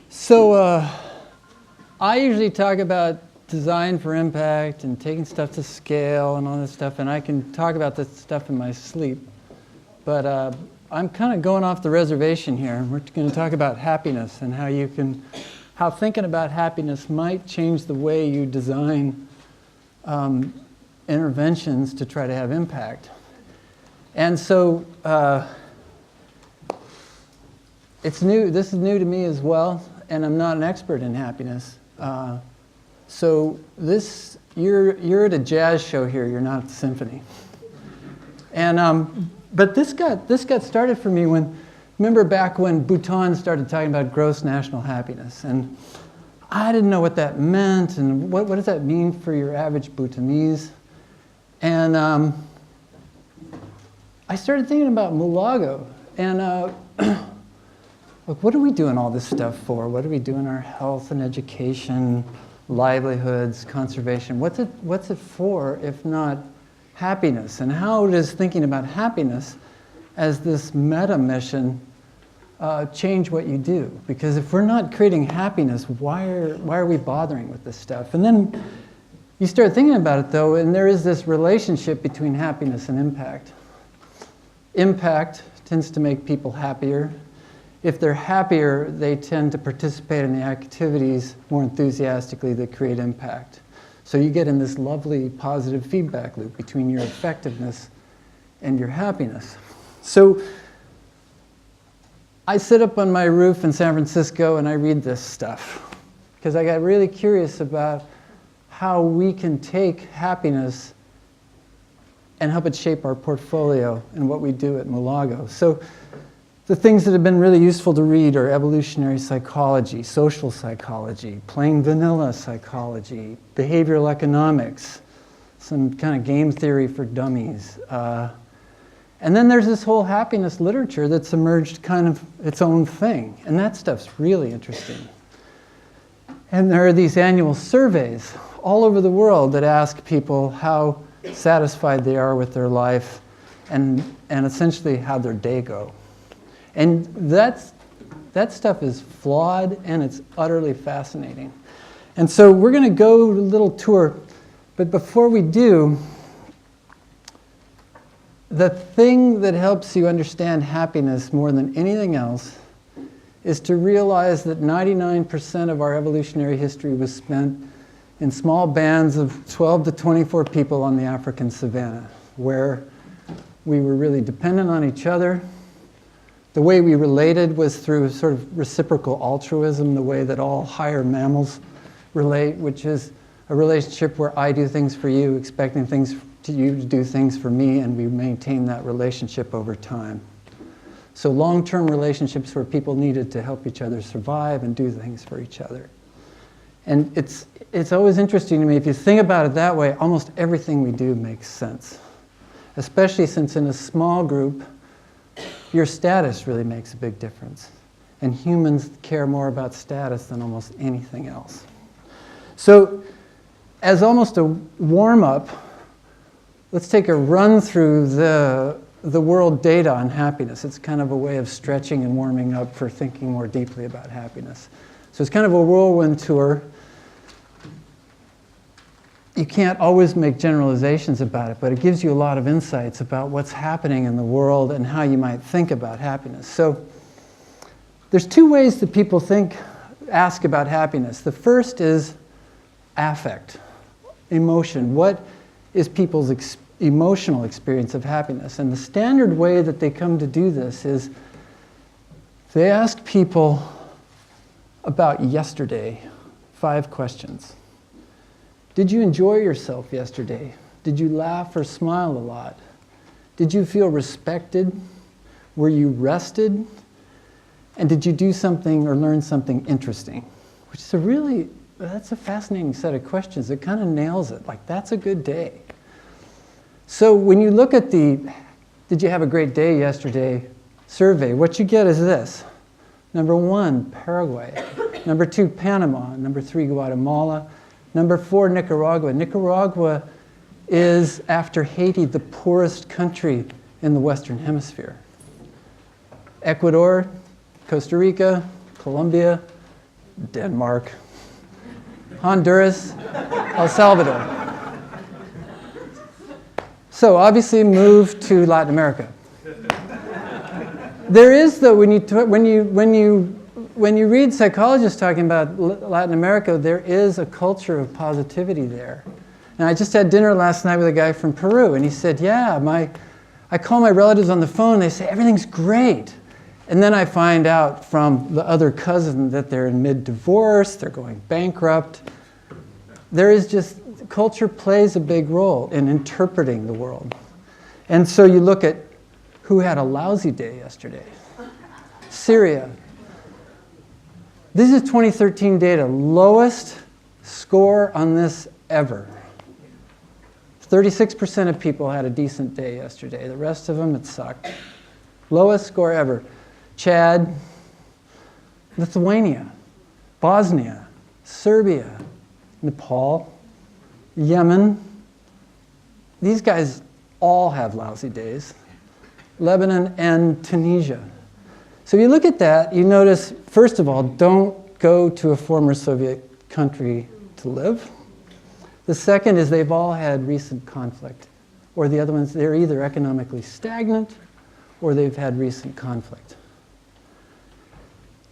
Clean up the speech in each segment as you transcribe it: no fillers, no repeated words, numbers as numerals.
So I usually talk about design for impact and taking stuff to scale and all this stuff, and I can talk about this stuff in my sleep. But I'm kind of going off the reservation here. We're going to talk about happiness and how thinking about happiness might change the way you design interventions to try to have impact. And so it's new. This is new to me as well, and I'm not an expert in happiness. So you're at a jazz show here. You're not at the symphony. And but this got started for me remember back when Bhutan started talking about gross national happiness, and I didn't know what that meant, and what does that mean for your average Bhutanese? And I started thinking about Mulago, and look, what are we doing all this stuff for? What are we doing our health and education, livelihoods, conservation? What's it for if not happiness? And how does thinking about happiness as this meta mission change what you do? Because if we're not creating happiness, why are we bothering with this stuff? And then you start thinking about it though, and there is this relationship between happiness and impact. Impact tends to make people happier. If they're happier, they tend to participate in the activities more enthusiastically that create impact. So you get in this lovely positive feedback loop between your effectiveness and your happiness. So I sit up on my roof in San Francisco and I read this stuff because I got really curious about how we can take happiness and help it shape our portfolio and what we do at Mulago. So the things that have been really useful to read are evolutionary psychology, social psychology, plain vanilla psychology, behavioral economics, some kind of game theory for dummies. And then there's this whole happiness literature that's emerged kind of its own thing. And that stuff's really interesting. And there are these annual surveys all over the world that ask people how satisfied they are with their life and essentially how their day go. And that stuff is flawed and it's utterly fascinating. And so we're going to go a little tour, but before we do, the thing that helps you understand happiness more than anything else is to realize that 99% of our evolutionary history was spent in small bands of 12 to 24 people on the African savanna, where we were really dependent on each other. The way we related was through sort of reciprocal altruism, the way that all higher mammals relate, which is a relationship where I do things for you, expecting you to do things for me, and we maintain that relationship over time. So long-term relationships where people needed to help each other survive and do things for each other. And it's always interesting to me, if you think about it that way, almost everything we do makes sense. Especially since in a small group, your status really makes a big difference. And humans care more about status than almost anything else. So, as almost a warm-up, let's take a run through the world data on happiness. It's kind of a way of stretching and warming up for thinking more deeply about happiness. So it's kind of a whirlwind tour. You can't always make generalizations about it, but it gives you a lot of insights about what's happening in the world and how you might think about happiness. So there's two ways that people ask about happiness. The first is affect, emotion. What is people's emotional experience of happiness? And the standard way that they come to do this is they ask people about yesterday, 5 questions. Did you enjoy yourself yesterday? Did you laugh or smile a lot? Did you feel respected? Were you rested? And did you do something or learn something interesting? Which is that's a fascinating set of questions. It kind of nails it. Like, that's a good day. So when you look at the "Did you have a great day yesterday?" survey, what you get is this. Number 1, Paraguay. Number 2, Panama. Number 3, Guatemala. Number 4, Nicaragua. Nicaragua is, after Haiti, the poorest country in the Western Hemisphere. Ecuador, Costa Rica, Colombia, Denmark, Honduras, El Salvador. So obviously move to Latin America. There is, though, when you read psychologists talking about Latin America, there is a culture of positivity there. And I just had dinner last night with a guy from Peru, and he said, yeah, I call my relatives on the phone, they say, everything's great. And then I find out from the other cousin that they're in mid-divorce, they're going bankrupt. There is just, culture plays a big role in interpreting the world. And so you look at who had a lousy day yesterday. Syria. This is 2013 data, lowest score on this ever. 36% of people had a decent day yesterday. The rest of them, it sucked. Lowest score ever. Chad, Lithuania, Bosnia, Serbia, Nepal, Yemen. These guys all have lousy days. Lebanon and Tunisia. So you look at that, you notice, first of all, don't go to a former Soviet country to live. The second is they've all had recent conflict. Or the other ones, they're either economically stagnant or they've had recent conflict.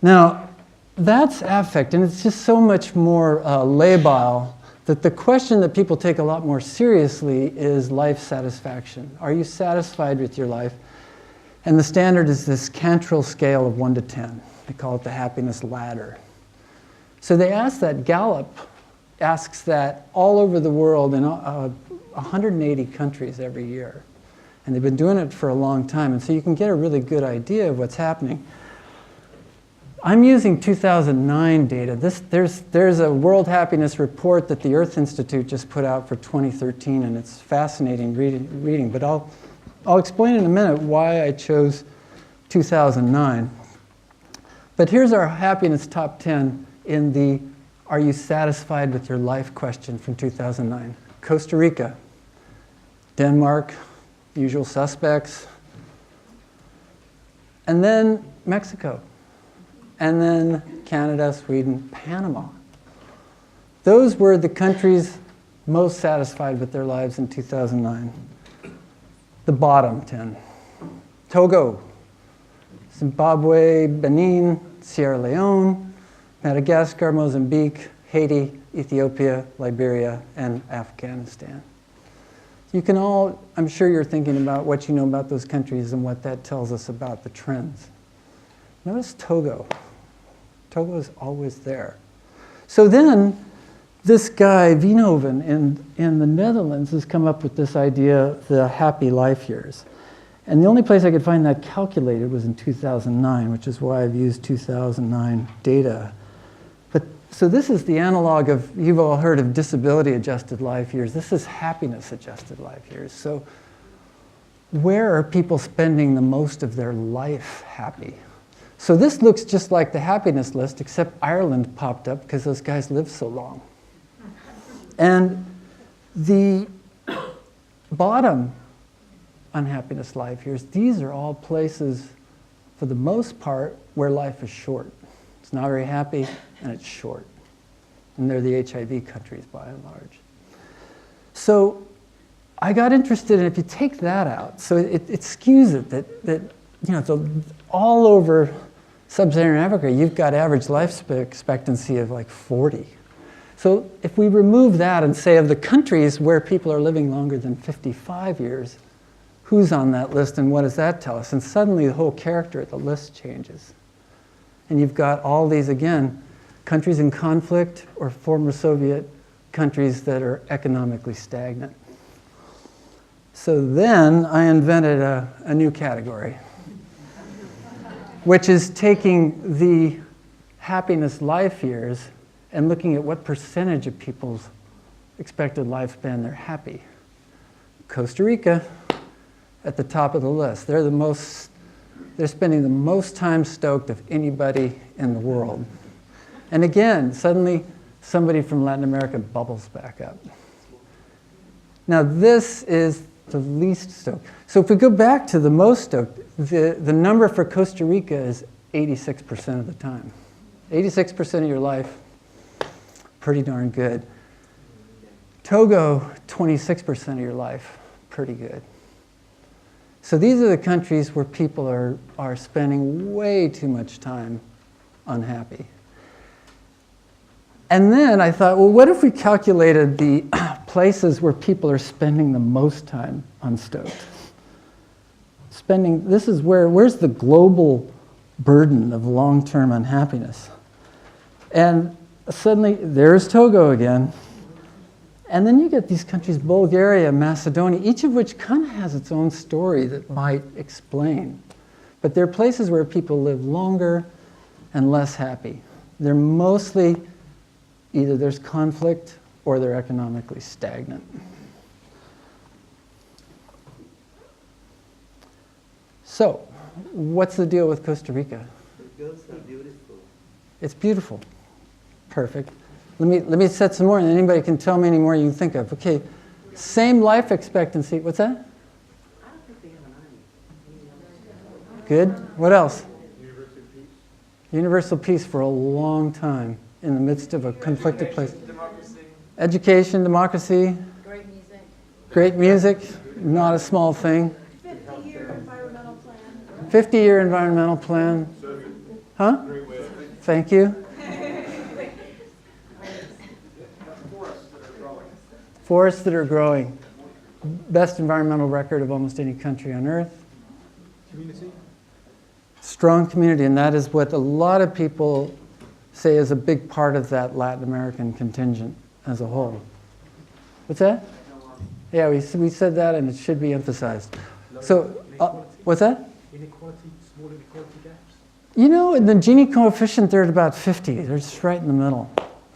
Now, that's affect, and it's just so much more labile that the question that people take a lot more seriously is life satisfaction. Are you satisfied with your life? And the standard is this Cantrell scale of 1 to 10. They call it the happiness ladder. So they ask that, Gallup asks that all over the world in 180 countries every year. And they've been doing it for a long time. And so you can get a really good idea of what's happening. I'm using 2009 data. There's a World Happiness Report that the Earth Institute just put out for 2013, and it's fascinating reading. But I'll explain in a minute why I chose 2009. But here's our happiness top 10 in the Are You Satisfied with Your Life question from 2009. Costa Rica, Denmark, usual suspects, and then Mexico. And then Canada, Sweden, Panama. Those were the countries most satisfied with their lives in 2009. The bottom 10. Togo, Zimbabwe, Benin, Sierra Leone, Madagascar, Mozambique, Haiti, Ethiopia, Liberia, and Afghanistan. You can all, I'm sure you're thinking about what you know about those countries and what that tells us about the trends. Notice Togo. Togo is always there. So then, this guy, Veenhoven, in the Netherlands, has come up with this idea, the happy life years. And the only place I could find that calculated was in 2009, which is why I've used 2009 data. But so this is the analog of, you've all heard of disability-adjusted life years. This is happiness-adjusted life years. So where are people spending the most of their life happy? So this looks just like the happiness list, except Ireland popped up because those guys live so long. And the bottom unhappiness life years, these are all places, for the most part, where life is short. It's not very happy, and it's short. And they're the HIV countries, by and large. So I got interested in, if you take that out, so it skews it, that you know, all over Sub-Saharan Africa, you've got average life expectancy of like 40. So if we remove that and say of the countries where people are living longer than 55 years, who's on that list and what does that tell us? And suddenly the whole character of the list changes. And you've got all these, again, countries in conflict or former Soviet countries that are economically stagnant. So then I invented a new category, which is taking the happiness life years and looking at what percentage of people's expected lifespan they're happy. Costa Rica at the top of the list. They're spending the most time stoked of anybody in the world. And again, suddenly somebody from Latin America bubbles back up. Now this is the least stoked. So if we go back to the most stoked, the number for Costa Rica is 86% of the time. 86% of your life, pretty darn good. Togo, 26% of your life, pretty good. So these are the countries where people are spending way too much time unhappy. And then I thought, well, what if we calculated the places where people are spending the most time unstoked? This is where's the global burden of long-term unhappiness? And suddenly, there's Togo again. And then you get these countries, Bulgaria, Macedonia, each of which kind of has its own story that might explain. But they're places where people live longer and less happy. They're mostly, either there's conflict or they're economically stagnant. So, what's the deal with Costa Rica? The girls are beautiful. It's beautiful. Perfect. Let me set some more, and anybody can tell me any more you can think of. Okay, same life expectancy. What's that? I don't think they have an army. Good. What else? Universal peace. Universal peace for a long time in the midst of a conflicted place. Democracy. Education, democracy. Great music. Great music, not a small thing. 50-year environmental plan. 50-year environmental plan. Huh? Great way of thinking. Thank you. Forests that are growing. Forests that are growing. Best environmental record of almost any country on earth. Community. Strong community, and that is what a lot of people say is a big part of that Latin American contingent as a whole. What's that? Yeah, we said that, and it should be emphasized. So, what's that? Inequality, small inequality gaps. You know, in the Gini coefficient, they're at about 50. They're just right in the middle.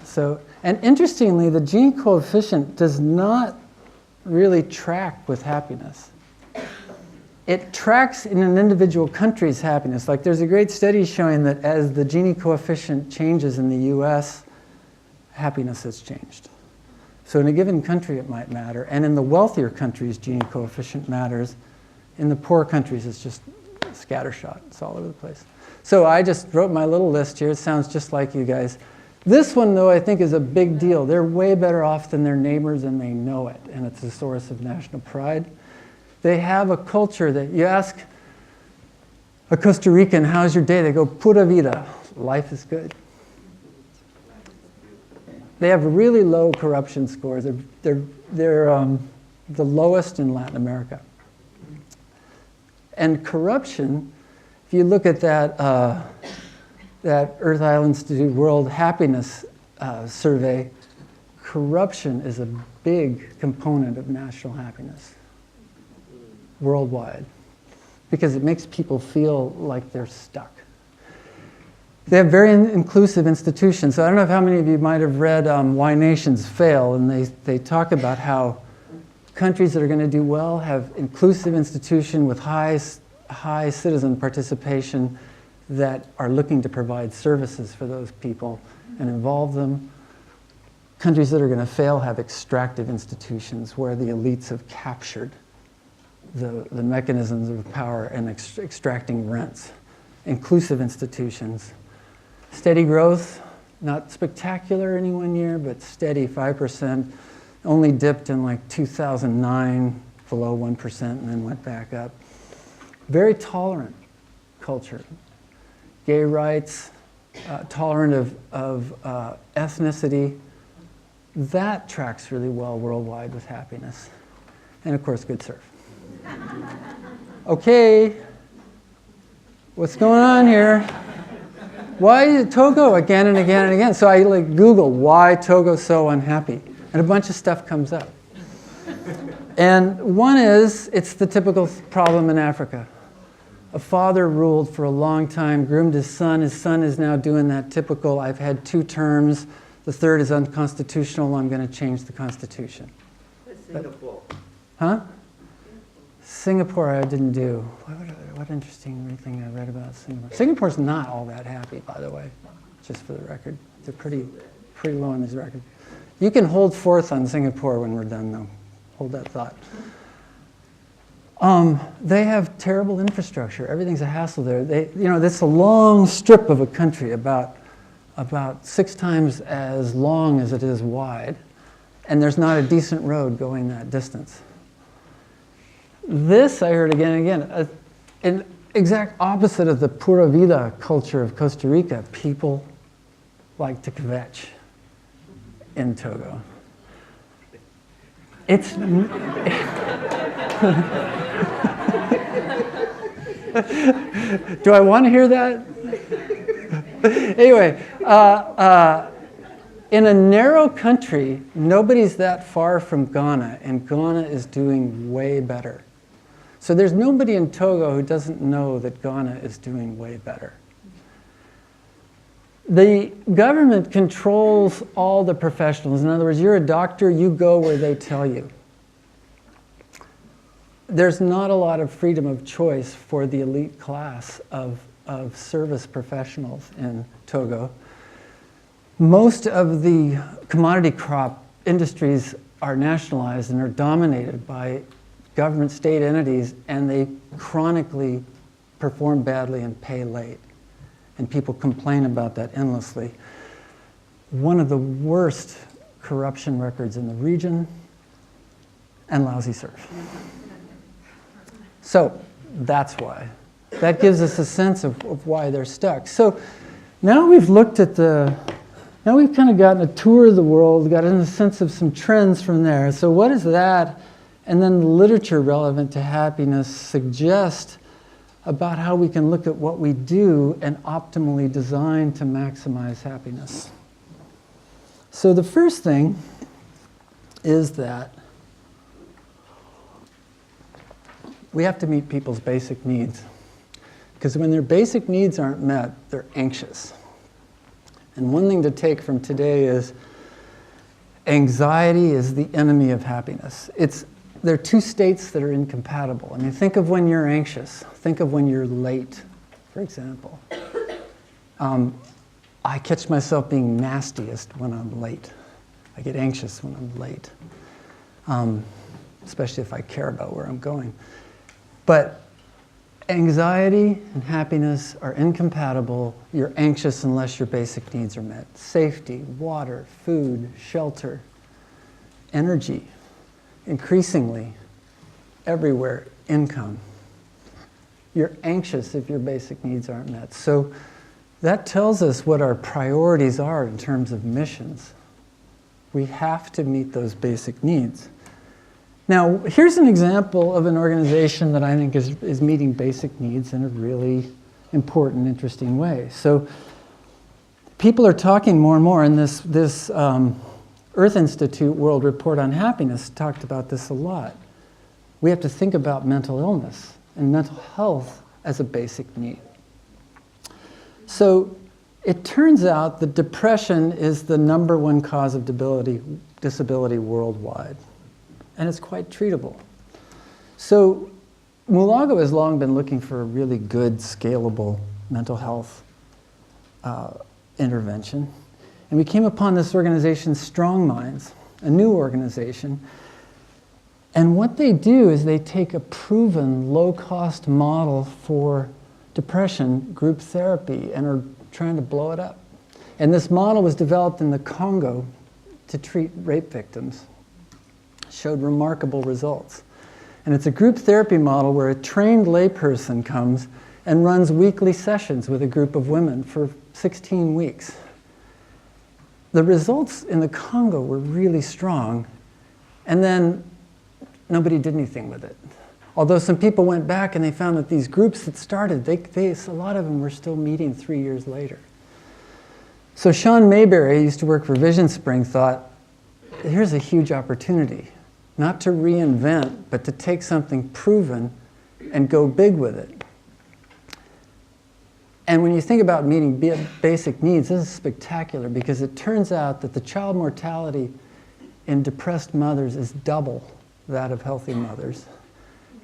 So, and interestingly, the Gini coefficient does not really track with happiness. It tracks in an individual country's happiness. Like there's a great study showing that as the Gini coefficient changes in the US, happiness has changed. So in a given country it might matter, and in the wealthier countries Gini coefficient matters. In the poor countries it's just scattershot, it's all over the place. So I just wrote my little list here, it sounds just like you guys. This one though I think is a big deal. They're way better off than their neighbors and they know it, and it's a source of national pride. They have a culture that you ask a Costa Rican, how's your day? They go, pura vida, life is good. They have really low corruption scores. They're the lowest in Latin America. And corruption, if you look at that Earth Island Institute World Happiness Survey, corruption is a big component of national happiness worldwide because it makes people feel like they're stuck. They have very inclusive institutions. So I don't know how many of you might have read Why Nations Fail, and they talk about how countries that are going to do well have inclusive institutions with high citizen participation that are looking to provide services for those people and involve them. Countries that are going to fail have extractive institutions where the elites have captured the mechanisms of power and extracting rents. Inclusive institutions. Steady growth, not spectacular any one year, but steady, 5%. Only dipped in like 2009, below 1%, and then went back up. Very tolerant culture. Gay rights, tolerant of ethnicity. That tracks really well worldwide with happiness. And of course, good surf. Okay, what's going on here? Why Togo again and again and again? So I Google why Togo so unhappy, and a bunch of stuff comes up. And one is, it's the typical problem in Africa. A father ruled for a long time, groomed his son. His son is now doing that typical, I've had 2 terms, the third is unconstitutional, I'm going to change the constitution. Singapore. Huh? Singapore I didn't do. What interesting thing I read about Singapore. Singapore's not all that happy, by the way, just for the record. They're pretty low on these records. You can hold fourth on Singapore when we're done, though. Hold that thought. They have terrible infrastructure. Everything's a hassle there. That's a long strip of a country, about 6 times as long as it is wide, and there's not a decent road going that distance. This, I heard again and again, an exact opposite of the Pura Vida culture of Costa Rica. People like to kvetch in Togo. It's... Do I want to hear that? Anyway, in a narrow country, nobody's that far from Ghana, and Ghana is doing way better. So there's nobody in Togo who doesn't know that Ghana is doing way better. The government controls all the professionals. In other words, you're a doctor, you go where they tell you. There's not a lot of freedom of choice for the elite class of service professionals in Togo. Most of the commodity crop industries are nationalized and are dominated by government state entities, and they chronically perform badly and pay late. And people complain about that endlessly. One of the worst corruption records in the region, and lousy surf. So that's why. That gives us a sense of why they're stuck. So now we've looked at now we've kind of gotten a tour of the world, gotten a sense of some trends from there. So what is that? And then the literature relevant to happiness suggests about how we can look at what we do and optimally design to maximize happiness. So the first thing is that we have to meet people's basic needs. Because when their basic needs aren't met, they're anxious. And one thing to take from today is anxiety is the enemy of happiness. There are 2 states that are incompatible. I mean, think of when you're anxious. Think of when you're late, for example. I catch myself being nastiest when I'm late. I get anxious when I'm late, especially if I care about where I'm going. But anxiety and happiness are incompatible. You're anxious unless your basic needs are met. Safety, water, food, shelter, energy. Increasingly, everywhere, income. You're anxious if your basic needs aren't met. So that tells us what our priorities are in terms of missions. We have to meet those basic needs. Now, here's an example of an organization that I think is meeting basic needs in a really important, interesting way. So people are talking more and more, and this Earth Institute World Report on Happiness talked about this a lot. We have to think about mental illness and mental health as a basic need. So it turns out that depression is the #1 cause of disability worldwide, and it's quite treatable. So Mulago has long been looking for a really good, scalable mental health intervention. And we came upon this organization, Strong Minds, a new organization. And what they do is they take a proven low-cost model for depression, group therapy, and are trying to blow it up. And this model was developed in the Congo to treat rape victims. Showed remarkable results. And it's a group therapy model where a trained layperson comes and runs weekly sessions with a group of women for 16 weeks. The results in the Congo were really strong, and then nobody did anything with it. Although some people went back and they found that these groups that started, a lot of them were still meeting 3 years later. So Sean Mayberry, who used to work for Vision Spring, thought, here's a huge opportunity, not to reinvent, but to take something proven and go big with it. And when you think about meeting basic needs, this is spectacular because it turns out that the child mortality in depressed mothers is double that of healthy mothers.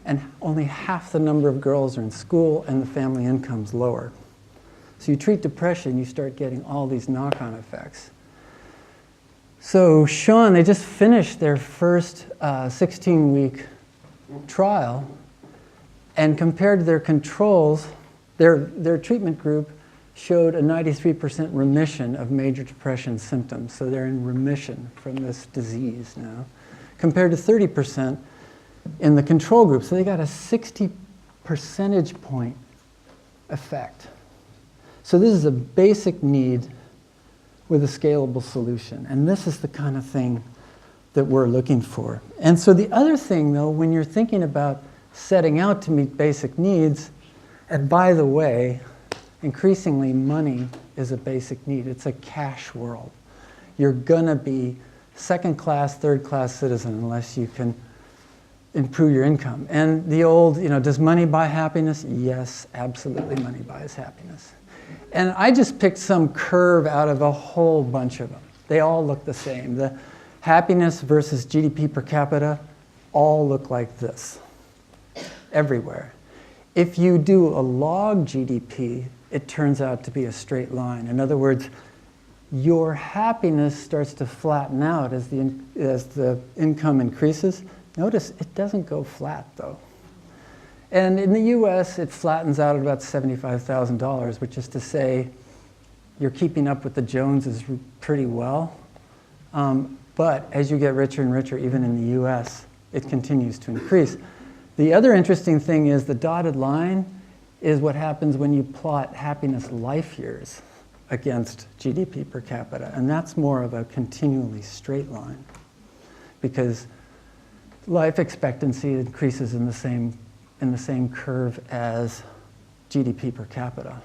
And only half the number of girls are in school and the family income's lower. So you treat depression, you start getting all these knock-on effects. So Sean, they just finished their first 16-week trial, and compared to their controls, their treatment group showed a 93% remission of major depression symptoms. So they're in remission from this disease now, compared to 30% in the control group. So they got a 60 percentage point effect. So this is a basic need with a scalable solution. And this is the kind of thing that we're looking for. And so the other thing, though, when you're thinking about setting out to meet basic needs, and by the way, increasingly money is a basic need. It's a cash world. You're gonna be second-class, third-class citizen unless you can improve your income. And the old, does money buy happiness? Yes, absolutely, money buys happiness. And I just picked some curve out of a whole bunch of them. They all look the same. The happiness versus GDP per capita all look like this, everywhere. If you do a log GDP, it turns out to be a straight line. In other words, your happiness starts to flatten out as the income increases. Notice it doesn't go flat, though. And in the US, it flattens out at about $75,000, which is to say you're keeping up with the Joneses pretty well. But as you get richer and richer, even in the US, it continues to increase. The other interesting thing is the dotted line is what happens when you plot happiness life years against GDP per capita. And that's more of a continually straight line, because life expectancy increases in the same curve as GDP per capita.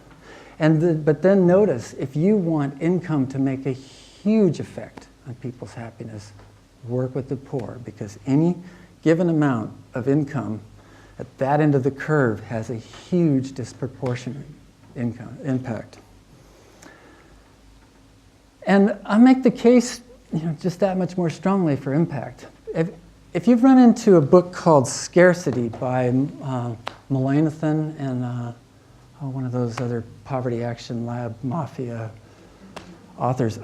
But then notice, if you want income to make a huge effect on people's happiness, work with the poor, because any given amount of income at that end of the curve has a huge disproportionate impact. And I make the case just that much more strongly for impact. If you've run into a book called Scarcity by Mulanathan and one of those other Poverty Action Lab Mafia authors,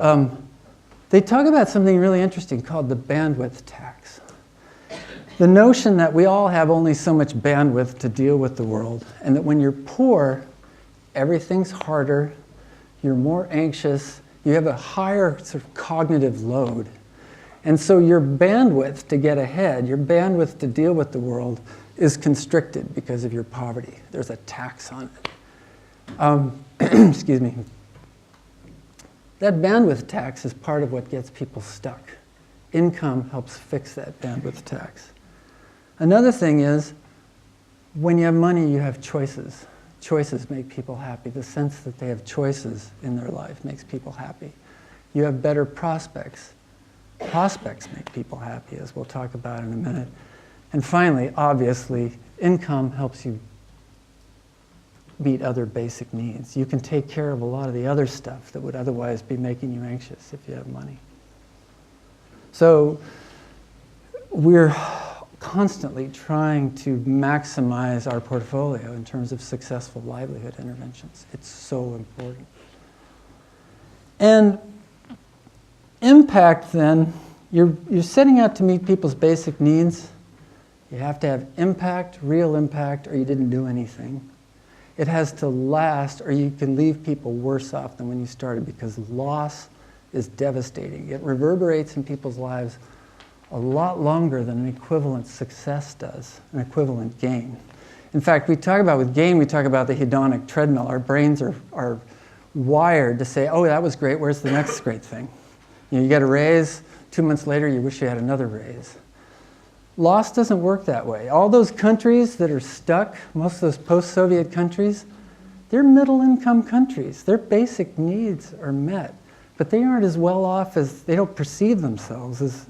they talk about something really interesting called the bandwidth tax. The notion that we all have only so much bandwidth to deal with the world, and that when you're poor, everything's harder, you're more anxious, you have a higher sort of cognitive load. And so your bandwidth to get ahead, your bandwidth to deal with the world is constricted because of your poverty. There's a tax on it. Excuse me. That bandwidth tax is part of what gets people stuck. Income helps fix that bandwidth tax. Another thing is, when you have money, you have choices. Choices make people happy. The sense that they have choices in their life makes people happy. You have better prospects. Prospects make people happy, as we'll talk about in a minute. And finally, obviously, income helps you meet other basic needs. You can take care of a lot of the other stuff that would otherwise be making you anxious if you have money. So we're constantly trying to maximize our portfolio in terms of successful livelihood interventions. It's so important. And impact, then, you're setting out to meet people's basic needs. You have to have impact, real impact, or you didn't do anything. It has to last, or you can leave people worse off than when you started, because loss is devastating. It reverberates in people's lives a lot longer than an equivalent success does, an equivalent gain. In fact, with gain, we talk about the hedonic treadmill. Our brains are wired to say, oh, that was great, where's the next great thing? You get a raise, 2 months later you wish you had another raise. Loss doesn't work that way. All those countries that are stuck, most of those post-Soviet countries, they're middle-income countries. Their basic needs are met, but they aren't as well off they don't perceive themselves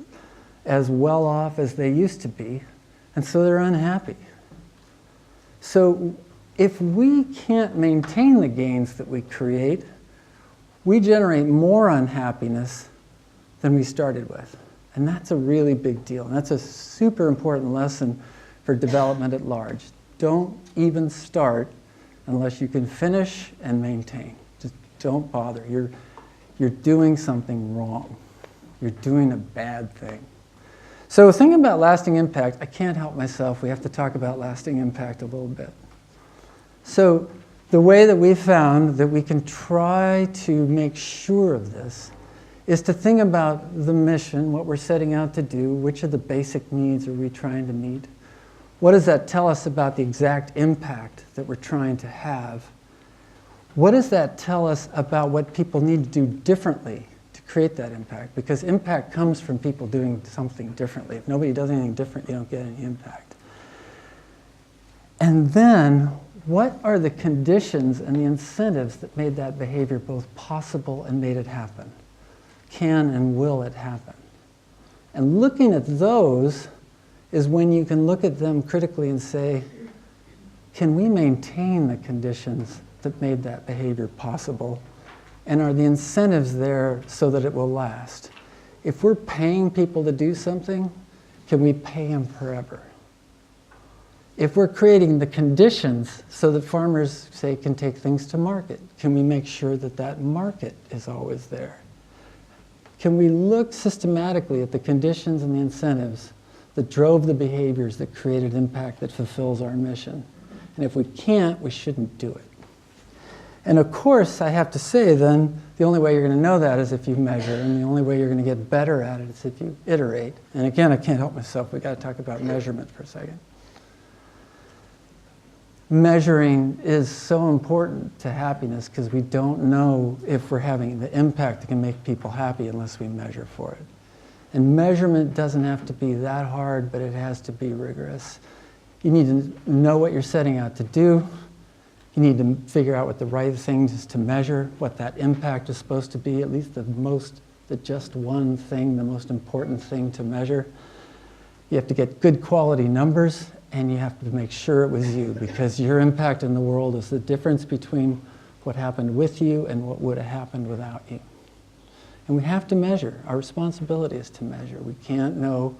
as well off as they used to be, and so they're unhappy. So if we can't maintain the gains that we create, we generate more unhappiness than we started with. And that's a really big deal. And that's a super important lesson for development at large. Don't even start unless you can finish and maintain. don't bother. You're doing something wrong. You're doing a bad thing. So thinking about lasting impact, I can't help myself. We have to talk about lasting impact a little bit. So the way that we found that we can try to make sure of this is to think about the mission, what we're setting out to do, which of the basic needs are we trying to meet? What does that tell us about the exact impact that we're trying to have? What does that tell us about what people need to do differently to create that impact? Because impact comes from people doing something differently. If nobody does anything different, you don't get any impact. And then, what are the conditions and the incentives that made that behavior both possible and made it happen? Can and will it happen? And looking at those is when you can look at them critically and say, can we maintain the conditions that made that behavior possible? And are the incentives there so that it will last? If we're paying people to do something, can we pay them forever? If we're creating the conditions so that farmers, say, can take things to market, can we make sure that that market is always there? Can we look systematically at the conditions and the incentives that drove the behaviors that created impact that fulfills our mission? And if we can't, we shouldn't do it. And of course, I have to say then, the only way you're going to know that is if you measure, and the only way you're going to get better at it is if you iterate. And again, I can't help myself. We've got to talk about measurement for a second. Measuring is so important to happiness because we don't know if we're having the impact that can make people happy unless we measure for it. And measurement doesn't have to be that hard, but it has to be rigorous. You need to know what you're setting out to do. You need to figure out what the right thing is to measure, what that impact is supposed to be, at least the just one thing, the most important thing to measure. You have to get good quality numbers, and you have to make sure it was you, because your impact in the world is the difference between what happened with you and what would have happened without you. And we have to measure. Our responsibility is to measure. We can't know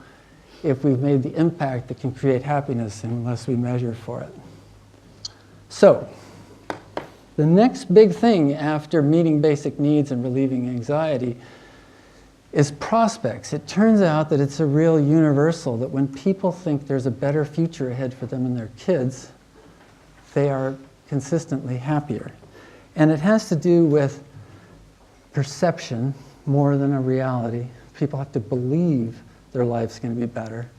if we've made the impact that can create happiness unless we measure for it. So, the next big thing after meeting basic needs and relieving anxiety is prospects. It turns out that it's a real universal, that when people think there's a better future ahead for them and their kids, they are consistently happier. And it has to do with perception more than a reality. People have to believe their life's going to be better.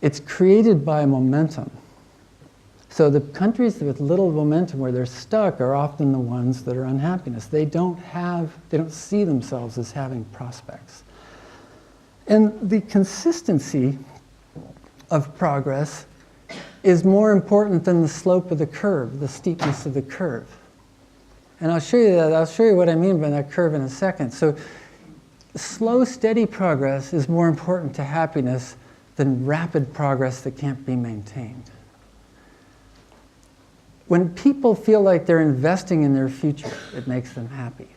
It's created by momentum. So the countries with little momentum, where they're stuck, are often the ones that are unhappiness. They don't see themselves as having prospects. And the consistency of progress is more important than the slope of the curve, the steepness of the curve. And I'll show you that. I'll show you what I mean by that curve in a second. So slow, steady progress is more important to happiness than rapid progress that can't be maintained. When people feel like they're investing in their future, it makes them happy.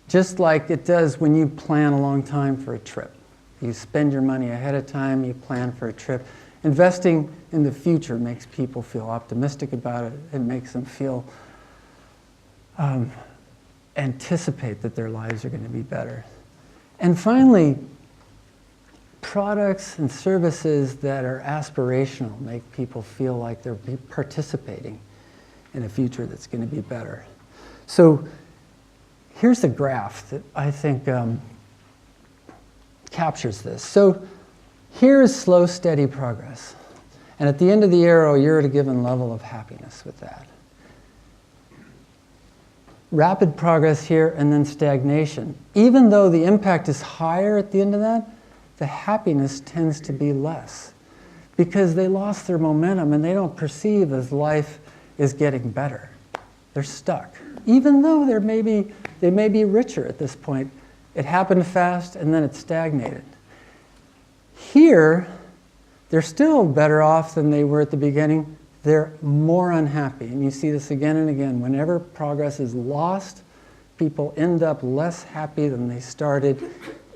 Just like it does when you plan a long time for a trip. You spend your money ahead of time, you plan for a trip. Investing in the future makes people feel optimistic about it. It makes them feel, anticipate that their lives are going to be better. And finally, products and services that are aspirational make people feel like they're participating in a future that's going to be better. So here's a graph that I think captures this. So here is slow, steady progress. And at the end of the arrow, you're at a given level of happiness with that. Rapid progress here, and then stagnation. Even though the impact is higher at the end of that, the happiness tends to be less because they lost their momentum and they don't perceive as life is getting better. They're stuck. Even though they may be richer at this point. It happened fast and then it stagnated. Here, they're still better off than they were at the beginning. They're more unhappy. And you see this again and again. Whenever progress is lost, people end up less happy than they started,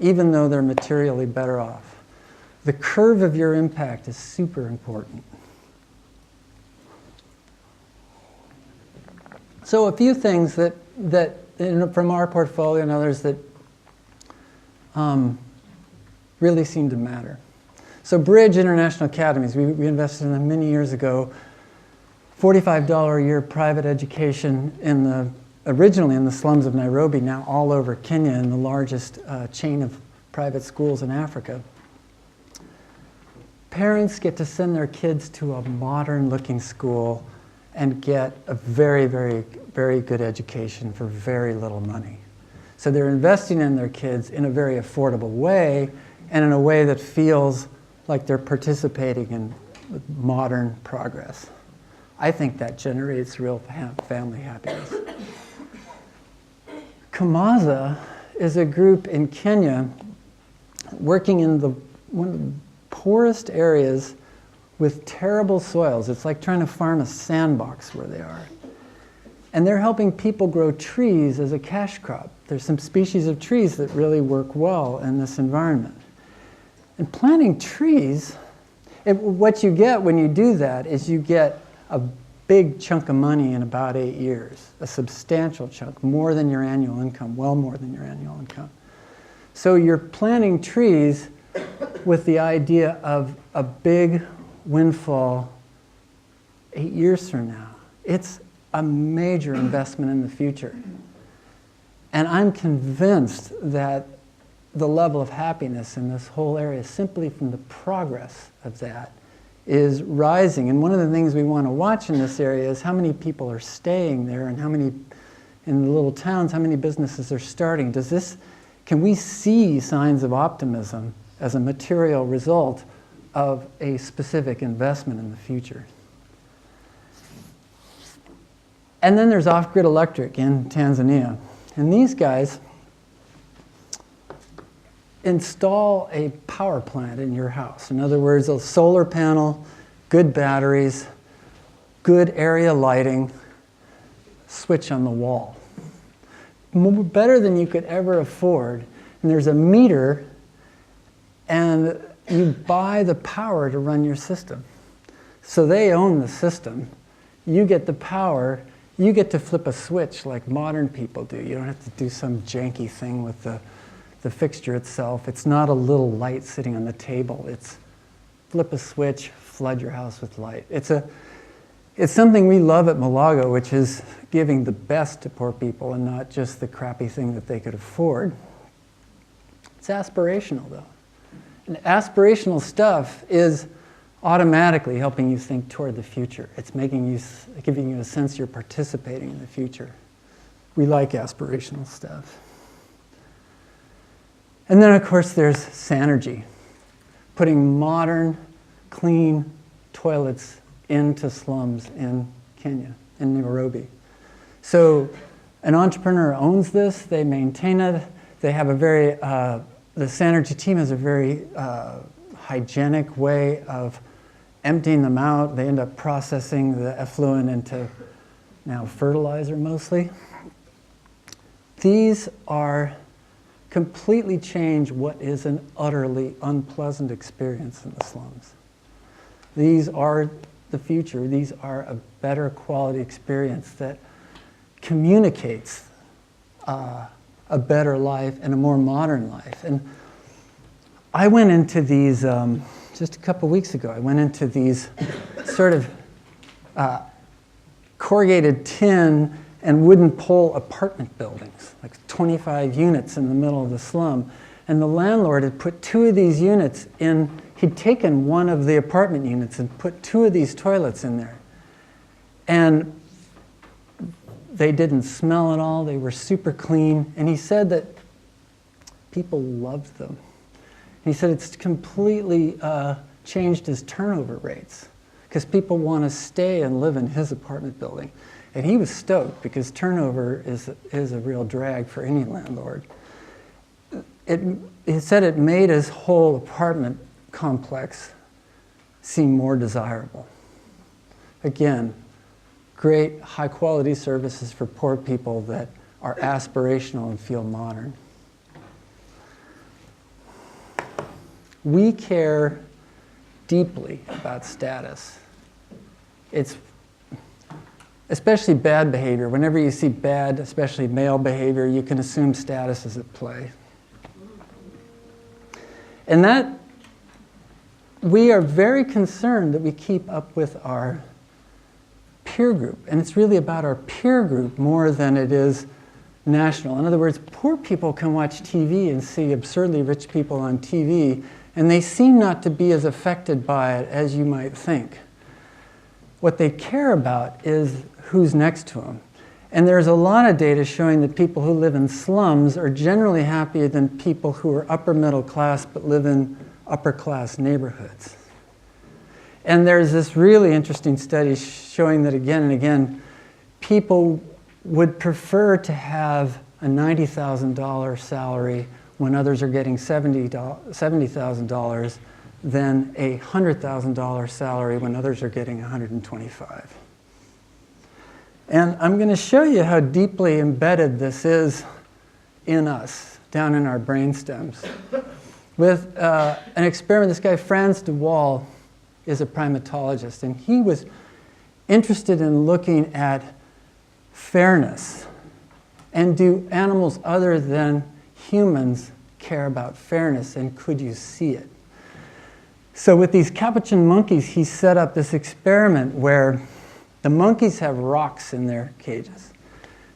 even though they're materially better off. The curve of your impact is super important. So a few things that that from our portfolio and others that really seem to matter. So Bridge International Academies, we invested in them many years ago. $45 a year private education originally in the slums of Nairobi, now all over Kenya, and the largest chain of private schools in Africa. Parents get to send their kids to a modern-looking school and get a very, very, very good education for very little money. So they're investing in their kids in a very affordable way, and in a way that feels like they're participating in modern progress. I think that generates real family happiness. Kamaza is a group in Kenya working in one of the poorest areas with terrible soils. It's like trying to farm a sandbox where they are. And they're helping people grow trees as a cash crop. There's some species of trees that really work well in this environment. And planting trees, what you get when you do that is you get a big chunk of money in about 8 years, a substantial chunk, more than your annual income, well more than your annual income. So you're planting trees with the idea of a big windfall 8 years from now. It's a major investment in the future. And I'm convinced that the level of happiness in this whole area, simply from the progress of that, is rising. And one of the things we want to watch in this area is how many people are staying there, and how many, in the little towns, how many businesses are starting. Can we see signs of optimism as a material result of a specific investment in the future? And then there's Off-Grid Electric in Tanzania. And these guys install a power plant in your house. In other words, a solar panel, good batteries, good area lighting, switch on the wall. Better than you could ever afford. And there's a meter, and you buy the power to run your system. So they own the system. You get the power. You get to flip a switch like modern people do. You don't have to do some janky thing with the fixture itself. It's not a little light sitting on the table. It's flip a switch, flood your house with light. It's something we love at Mulago, which is giving the best to poor people and not just the crappy thing that they could afford. It's aspirational, though. And aspirational stuff is automatically helping you think toward the future. It's giving you a sense you're participating in the future. We like aspirational stuff. And then, of course, there's Sanergy, putting modern, clean toilets into slums in Kenya, in Nairobi. So an entrepreneur owns this, they maintain it, they have the Sanergy team has a very hygienic way of emptying them out. They end up processing the effluent into now fertilizer mostly. These are completely change what is an utterly unpleasant experience in the slums. These are the future. These are a better quality experience that communicates a better life and a more modern life. And I went into these, just a couple weeks ago, I went into these sort of corrugated tin and wooden pole apartment buildings, like 25 units in the middle of the slum. And the landlord had put 2 of these units in, he'd taken one of the apartment units and put 2 of these toilets in there. And they didn't smell at all, they were super clean. And he said that people loved them. He said it's completely changed his turnover rates, because people want to stay and live in his apartment building. And he was stoked, because turnover is a real drag for any landlord. He said it made his whole apartment complex seem more desirable. Again, great high-quality services for poor people that are aspirational and feel modern. We care deeply about status. especially bad behavior. Whenever you see bad, especially male behavior, you can assume status is at play. And that, we are very concerned that we keep up with our peer group. And it's really about our peer group more than it is national. In other words, poor people can watch TV and see absurdly rich people on TV, and they seem not to be as affected by it as you might think. What they care about is who's next to them. And there's a lot of data showing that people who live in slums are generally happier than people who are upper middle class but live in upper class neighborhoods. And there's this really interesting study showing that again and again, people would prefer to have a $90,000 salary when others are getting $70,000 than a $100,000 salary when others are getting $125,000. And I'm going to show you how deeply embedded this is in us, down in our brain stems. With an experiment, this guy, Franz de Waal, is a primatologist, and he was interested in looking at fairness. And do animals other than humans care about fairness, and could you see it? So with these capuchin monkeys, he set up this experiment where the monkeys have rocks in their cages.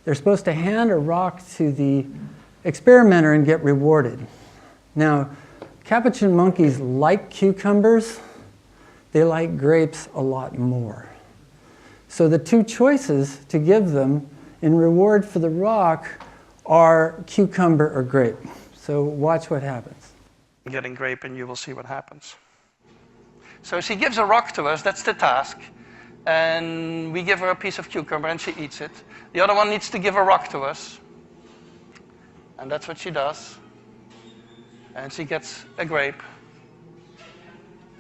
They're supposed to hand a rock to the experimenter and get rewarded. Now, capuchin monkeys like cucumbers. They like grapes a lot more. So the two choices to give them in reward for the rock are cucumber or grape. So watch what happens. Getting grape and you will see what happens. So she gives a rock to us, that's the task. And we give her a piece of cucumber and she eats it. The other one needs to give a rock to us. And that's what she does. And she gets a grape.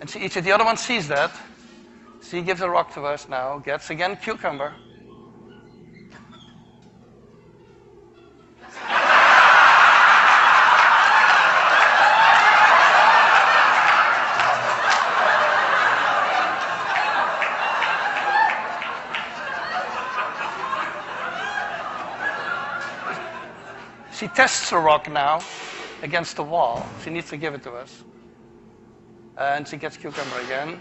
And she eats it. The other one sees that. She gives a rock to us now, gets again cucumber. She tests the rock now against the wall. She needs to give it to us. And she gets cucumber again.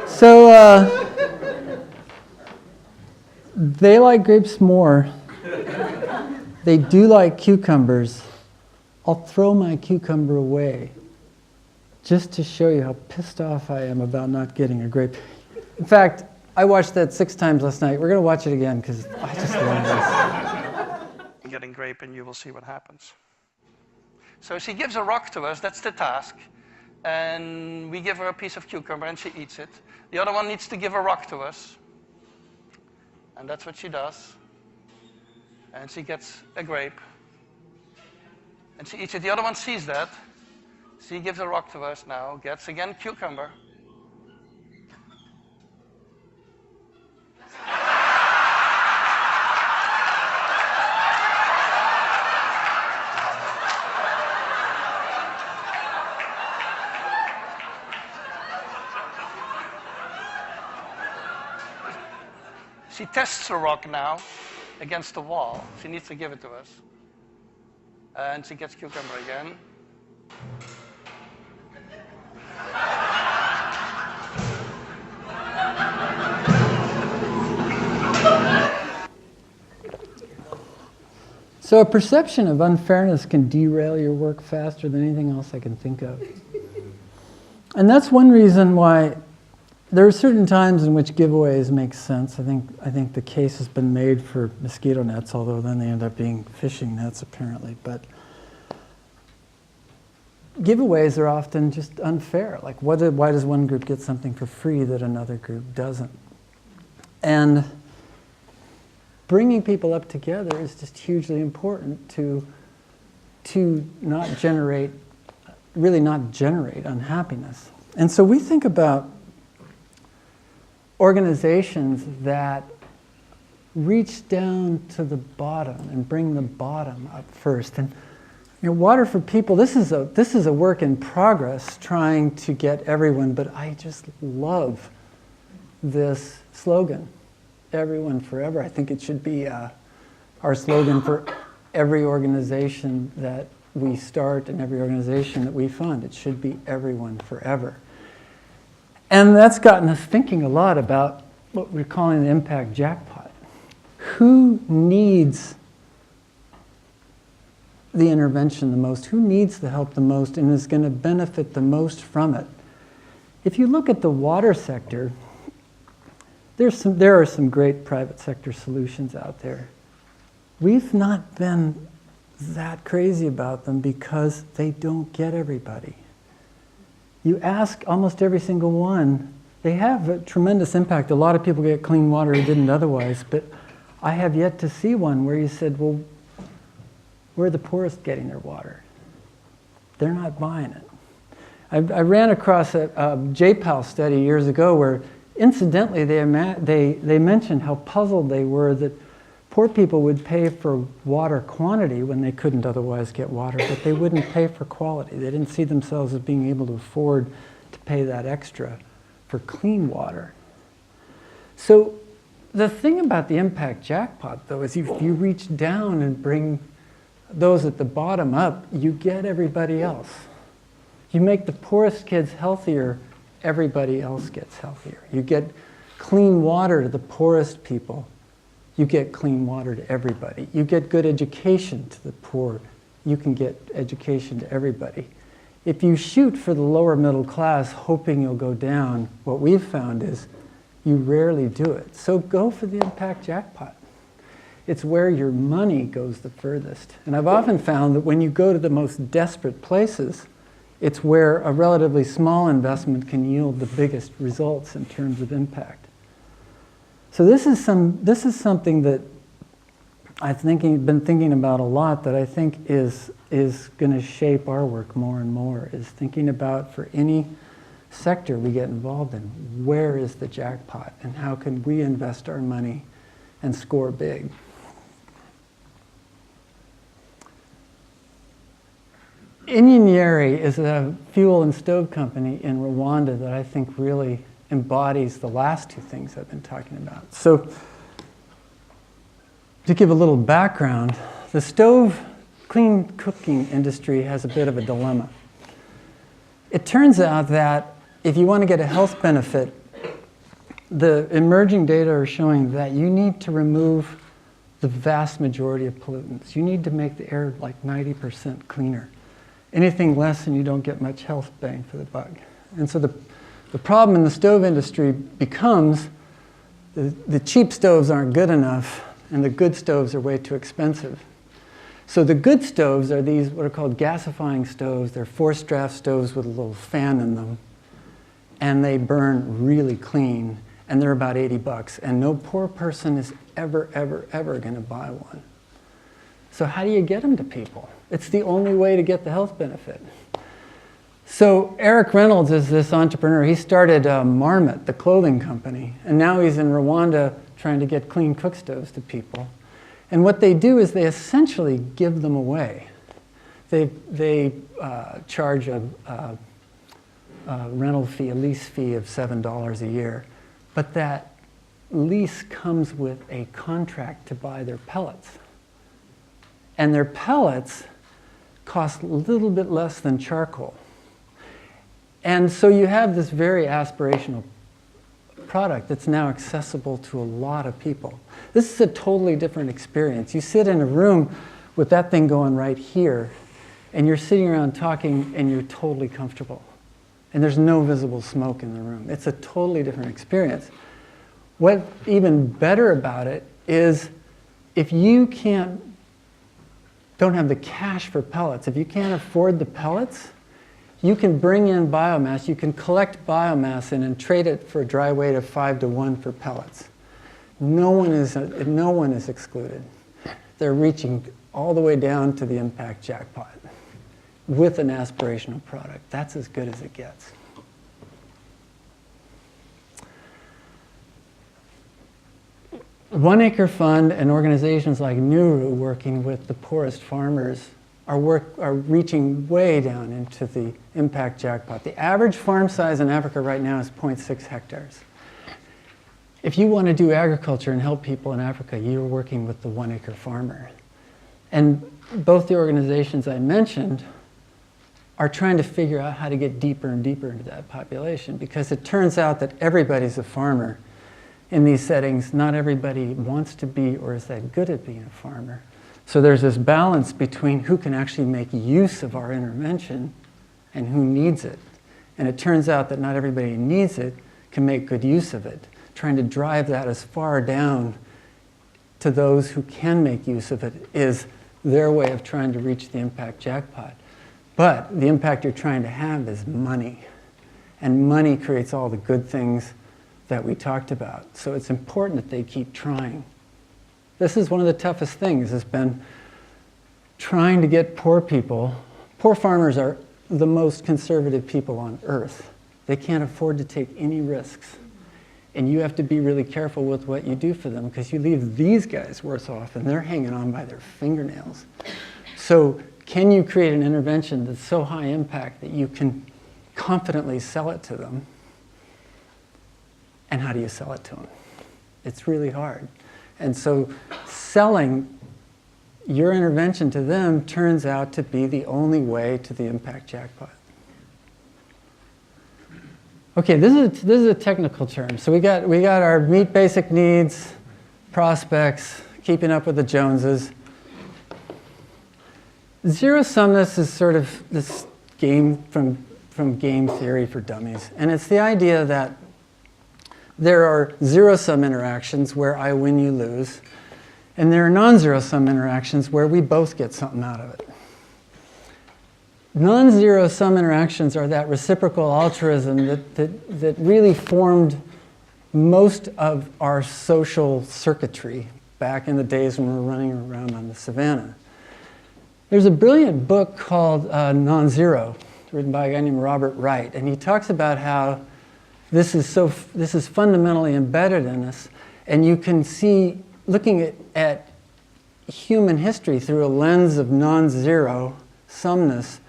So they like grapes more. They do like cucumbers. I'll throw my cucumber away just to show you how pissed off I am about not getting a grape. In fact, I watched that 6 times last night. We're going to watch it again because I just love this. Getting grape and you will see what happens. So she gives a rock to us, that's the task. And we give her a piece of cucumber and she eats it. The other one needs to give a rock to us. And that's what she does. And she gets a grape. And she eats it. The other one sees that. She gives a rock to us now, gets again cucumber. She tests the rock now against the wall. She needs to give it to us. And she gets cucumber again. So a perception of unfairness can derail your work faster than anything else I can think of. And that's one reason why there are certain times in which giveaways make sense. I think the case has been made for mosquito nets, although then they end up being fishing nets apparently. But giveaways are often just unfair. Like why does one group get something for free that another group doesn't? And bringing people up together is just hugely important to not generate unhappiness. And so we think about organizations that reach down to the bottom and bring the bottom up first. And Water for People, this is a work in progress trying to get everyone, but I just love this slogan, everyone forever. I think it should be our slogan for every organization that we start and every organization that we fund. It should be everyone forever. And that's gotten us thinking a lot about what we're calling the Impact Jackpot. Who needs the intervention the most? Who needs the help the most and is going to benefit the most from it? If you look at the water sector, there are some great private sector solutions out there. We've not been that crazy about them because they don't get everybody. You ask almost every single one, they have a tremendous impact. A lot of people get clean water who didn't otherwise, but I have yet to see one where you said, well, where are the poorest getting their water? They're not buying it. I ran across a JPAL study years ago where, incidentally, they mentioned how puzzled they were that poor people would pay for water quantity when they couldn't otherwise get water, but they wouldn't pay for quality. They didn't see themselves as being able to afford to pay that extra for clean water. So the thing about the Impact Jackpot, though, is if you reach down and bring those at the bottom up, you get everybody else. You make the poorest kids healthier, everybody else gets healthier. You get clean water to the poorest people, you get clean water to everybody. You get good education to the poor, you can get education to everybody. If you shoot for the lower middle class hoping you'll go down, what we've found is you rarely do it. So go for the Impact Jackpot. It's where your money goes the furthest. And I've often found that when you go to the most desperate places, it's where a relatively small investment can yield the biggest results in terms of impact. So this is something that I've been thinking about a lot, that I think is going to shape our work more and more, is thinking about, for any sector we get involved in, where is the jackpot and how can we invest our money and score big? Inyenyeri is a fuel and stove company in Rwanda that I think really embodies the last two things I've been talking about. So, to give a little background, the stove clean cooking industry has a bit of a dilemma. It turns out that if you want to get a health benefit, the emerging data are showing that you need to remove the vast majority of pollutants. You need to make the air like 90% cleaner. Anything less and you don't get much health bang for the buck. And so the problem in the stove industry becomes the cheap stoves aren't good enough and the good stoves are way too expensive. So the good stoves are these what are called gasifying stoves. They're forced draft stoves with a little fan in them. And they burn really clean. And they're about $80. And no poor person is ever going to buy one. So how do you get them to people? It's the only way to get the health benefit. So Eric Reynolds is this entrepreneur. He started Marmot, the clothing company. And now he's in Rwanda trying to get clean cook stoves to people. And what they do is they essentially give them away. They charge a rental fee, a lease fee of $7 a year. But that lease comes with a contract to buy their pellets. And their pellets cost a little bit less than charcoal. And so you have this very aspirational product that's now accessible to a lot of people. This is a totally different experience. You sit in a room with that thing going right here, and you're sitting around talking, and you're totally comfortable. And there's no visible smoke in the room. It's a totally different experience. What's even better about it is if you don't have the cash for pellets, if you can't afford the pellets, you can bring in biomass, you can collect biomass and trade it for a dry weight of 5-to-1 for pellets. No one is excluded. They're reaching all the way down to the Impact Jackpot with an aspirational product. That's as good as it gets. One Acre Fund and organizations like Nuru working with the poorest farmers are reaching way down into the impact jackpot. The average farm size in Africa right now is 0.6 hectares. If you want to do agriculture and help people in Africa, you're working with the 1 acre farmer. And both the organizations I mentioned are trying to figure out how to get deeper and deeper into that population, because it turns out that everybody's a farmer in these settings. Not everybody wants to be or is that good at being a farmer. So there's this balance between who can actually make use of our intervention and who needs it. And it turns out that not everybody who needs it can make good use of it. Trying to drive that as far down to those who can make use of it is their way of trying to reach the impact jackpot. But the impact you're trying to have is money. And money creates all the good things that we talked about. So it's important that they keep trying. This is one of the toughest things, has been trying to get poor people. Poor farmers are the most conservative people on earth. They can't afford to take any risks. And you have to be really careful with what you do for them, because you leave these guys worse off and they're hanging on by their fingernails. So can you create an intervention that's so high impact that you can confidently sell it to them? And how do you sell it to them? It's really hard. And so selling your intervention to them turns out to be the only way to the impact jackpot. Okay, this is a technical term. So we got our meet basic needs, prospects, keeping up with the Joneses. ZeroSumness is sort of this game from game theory for dummies. And it's the idea that there are zero-sum interactions where I win, you lose. And there are non-zero-sum interactions where we both get something out of it. Non-zero-sum interactions are that reciprocal altruism that really formed most of our social circuitry back in the days when we were running around on the savannah. There's a brilliant book called Non-Zero, written by a guy named Robert Wright, and he talks about how this is fundamentally embedded in us, and you can see, looking at human history through a lens of non-zero sumness,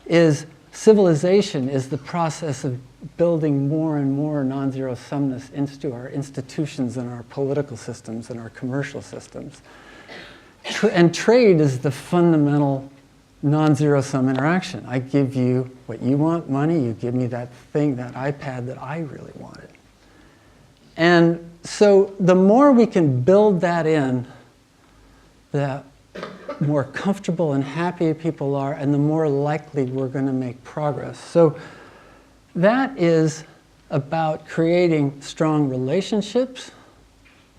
is civilization is the process of building more and more non-zero sumness into our institutions and our political systems and our commercial systems. And trade is the fundamental non-zero sum interaction. I give you what you want, money, you give me that thing, that iPad that I really wanted. And so the more we can build that in, the more comfortable and happy people are, and the more likely we're going to make progress. So that is about creating strong relationships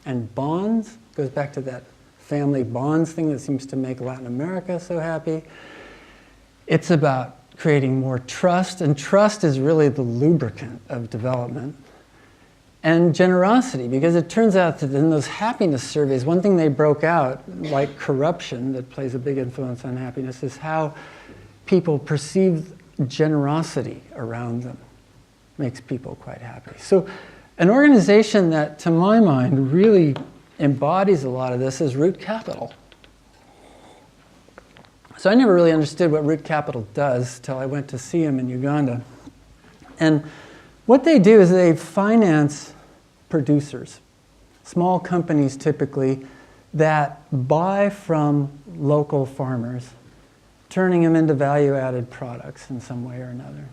and bonds. Goes back to that family bonds thing that seems to make Latin America so happy. It's about creating more trust, and trust is really the lubricant of development. And generosity, because it turns out that in those happiness surveys, one thing they broke out, like corruption that plays a big influence on happiness, is how people perceive generosity around them makes people quite happy. So an organization that, to my mind, really embodies a lot of this is Root Capital. So I never really understood what Root Capital does till I went to see them in Uganda. And what they do is they finance producers, small companies typically, that buy from local farmers, turning them into value-added products in some way or another.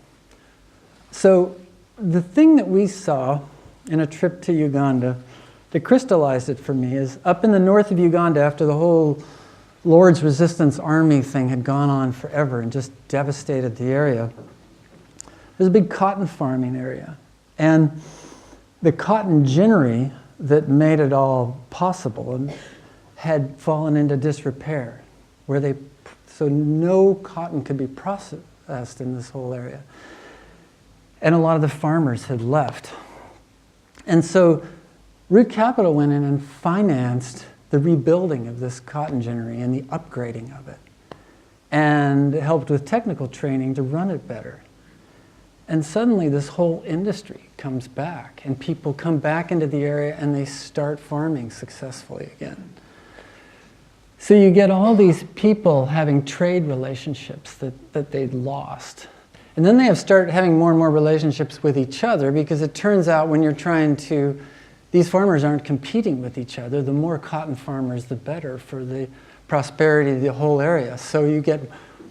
So the thing that we saw in a trip to Uganda that crystallized it for me is up in the north of Uganda, after the whole Lord's Resistance Army thing had gone on forever and just devastated the area, there's a big cotton farming area. And the cotton ginnery that made it all possible had fallen into disrepair, so no cotton could be processed in this whole area. And a lot of the farmers had left. And so Root Capital went in and financed the rebuilding of this cotton ginnery and the upgrading of it, and helped with technical training to run it better. And suddenly this whole industry comes back, and people come back into the area and they start farming successfully again. So you get all these people having trade relationships that they'd lost. And then they have started having more and more relationships with each other, because it turns out when you're trying to, these farmers aren't competing with each other. The more cotton farmers, the better for the prosperity of the whole area. So you get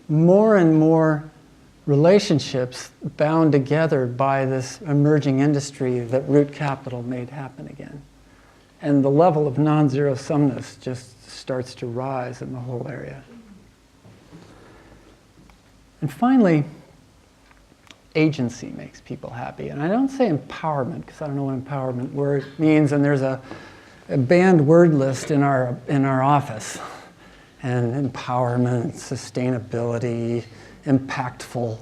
more and more relationships bound together by this emerging industry that root capital made happen again. And the level of non-zero-sumness just starts to rise in the whole area. And finally, agency makes people happy. And I don't say empowerment, because I don't know what empowerment word means, and there's a banned word list in our office. And empowerment, sustainability, impactful,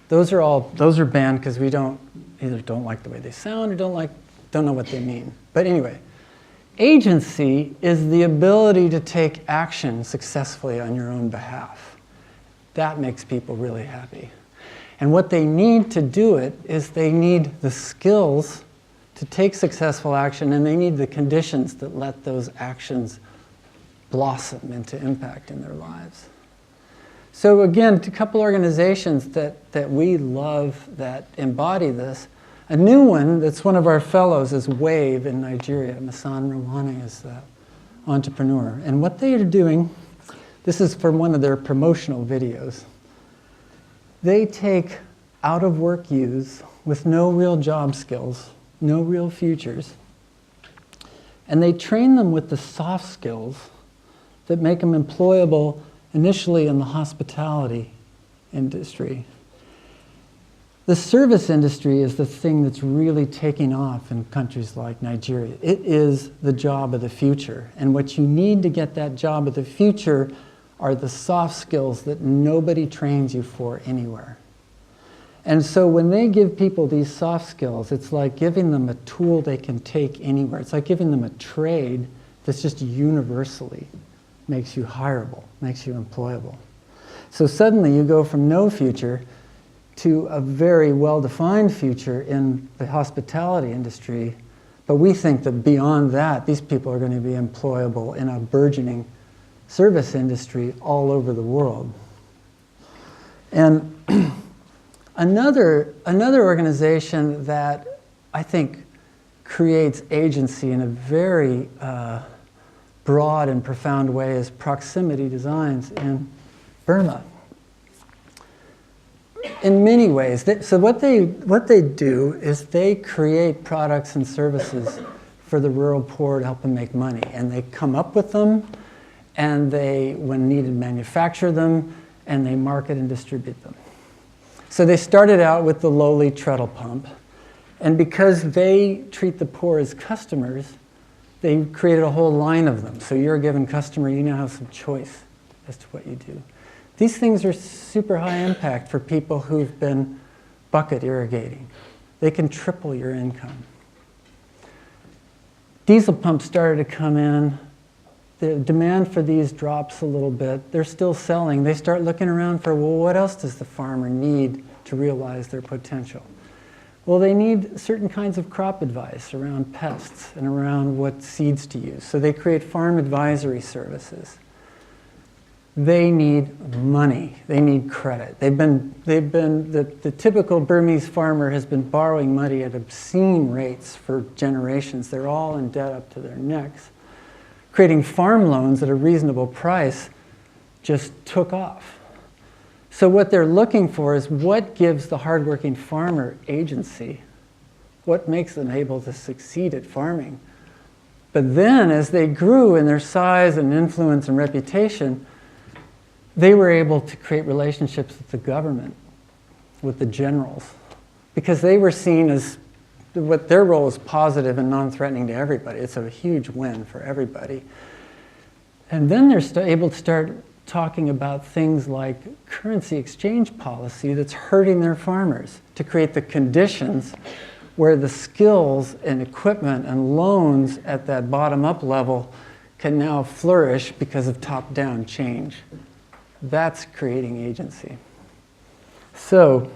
those are banned because we either don't like the way they sound or don't know what they mean. But anyway, agency is the ability to take action successfully on your own behalf. That makes people really happy. And what they need to do it is they need the skills to take successful action, and they need the conditions that let those actions blossom into impact in their lives. So again, a couple organizations that we love that embody this. A new one that's one of our fellows is WAVE in Nigeria. Masan Rawani is the entrepreneur. And what they are doing, this is from one of their promotional videos. They take out-of-work youths with no real job skills, no real futures, and they train them with the soft skills that make them employable initially in the hospitality industry. The service industry is the thing that's really taking off in countries like Nigeria. It is the job of the future. And what you need to get that job of the future are the soft skills that nobody trains you for anywhere. And so when they give people these soft skills, it's like giving them a tool they can take anywhere. It's like giving them a trade that's just universally makes you hireable, makes you employable. So suddenly you go from no future to a very well-defined future in the hospitality industry, but we think that beyond that, these people are going to be employable in a burgeoning service industry all over the world. And another organization that I think creates agency in a very broad and profound way is Proximity Designs in Burma. In many ways, so what they do is they create products and services for the rural poor to help them make money, and they come up with them, and they, when needed, manufacture them, and they market and distribute them. So they started out with the lowly treadle pump, and because they treat the poor as customers, they created a whole line of them. So you're a given customer, you now have some choice as to what you do. These things are super high impact for people who've been bucket irrigating. They can triple your income. Diesel pumps started to come in. The demand for these drops a little bit. They're still selling. They start looking around for, well, what else does the farmer need to realize their potential? Well, they need certain kinds of crop advice around pests and around what seeds to use. So they create farm advisory services. They need money. They need credit. The typical Burmese farmer has been borrowing money at obscene rates for generations. They're all in debt up to their necks. Creating farm loans at a reasonable price just took off. So what they're looking for is what gives the hardworking farmer agency? What makes them able to succeed at farming? But then as they grew in their size and influence and reputation, they were able to create relationships with the government, with the generals, because they were seen as what their role is positive and non-threatening to everybody. It's a huge win for everybody. And then they're able to start talking about things like currency exchange policy that's hurting their farmers, to create the conditions where the skills and equipment and loans at that bottom-up level can now flourish because of top-down change. That's creating agency. So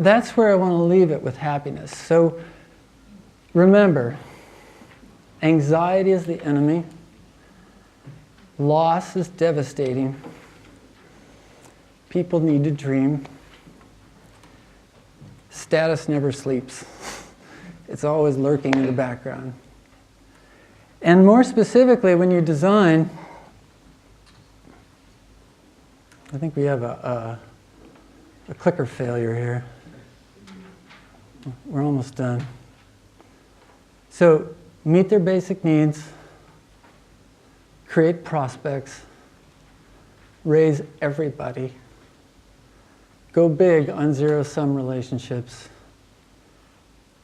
that's where I want to leave it with happiness. So remember, anxiety is the enemy. Loss is devastating. People need to dream. Status never sleeps. It's always lurking in the background. And more specifically, when you design, I think we have a clicker failure here. We're almost done. So, meet their basic needs, create prospects, raise everybody, go big on zero-sum relationships,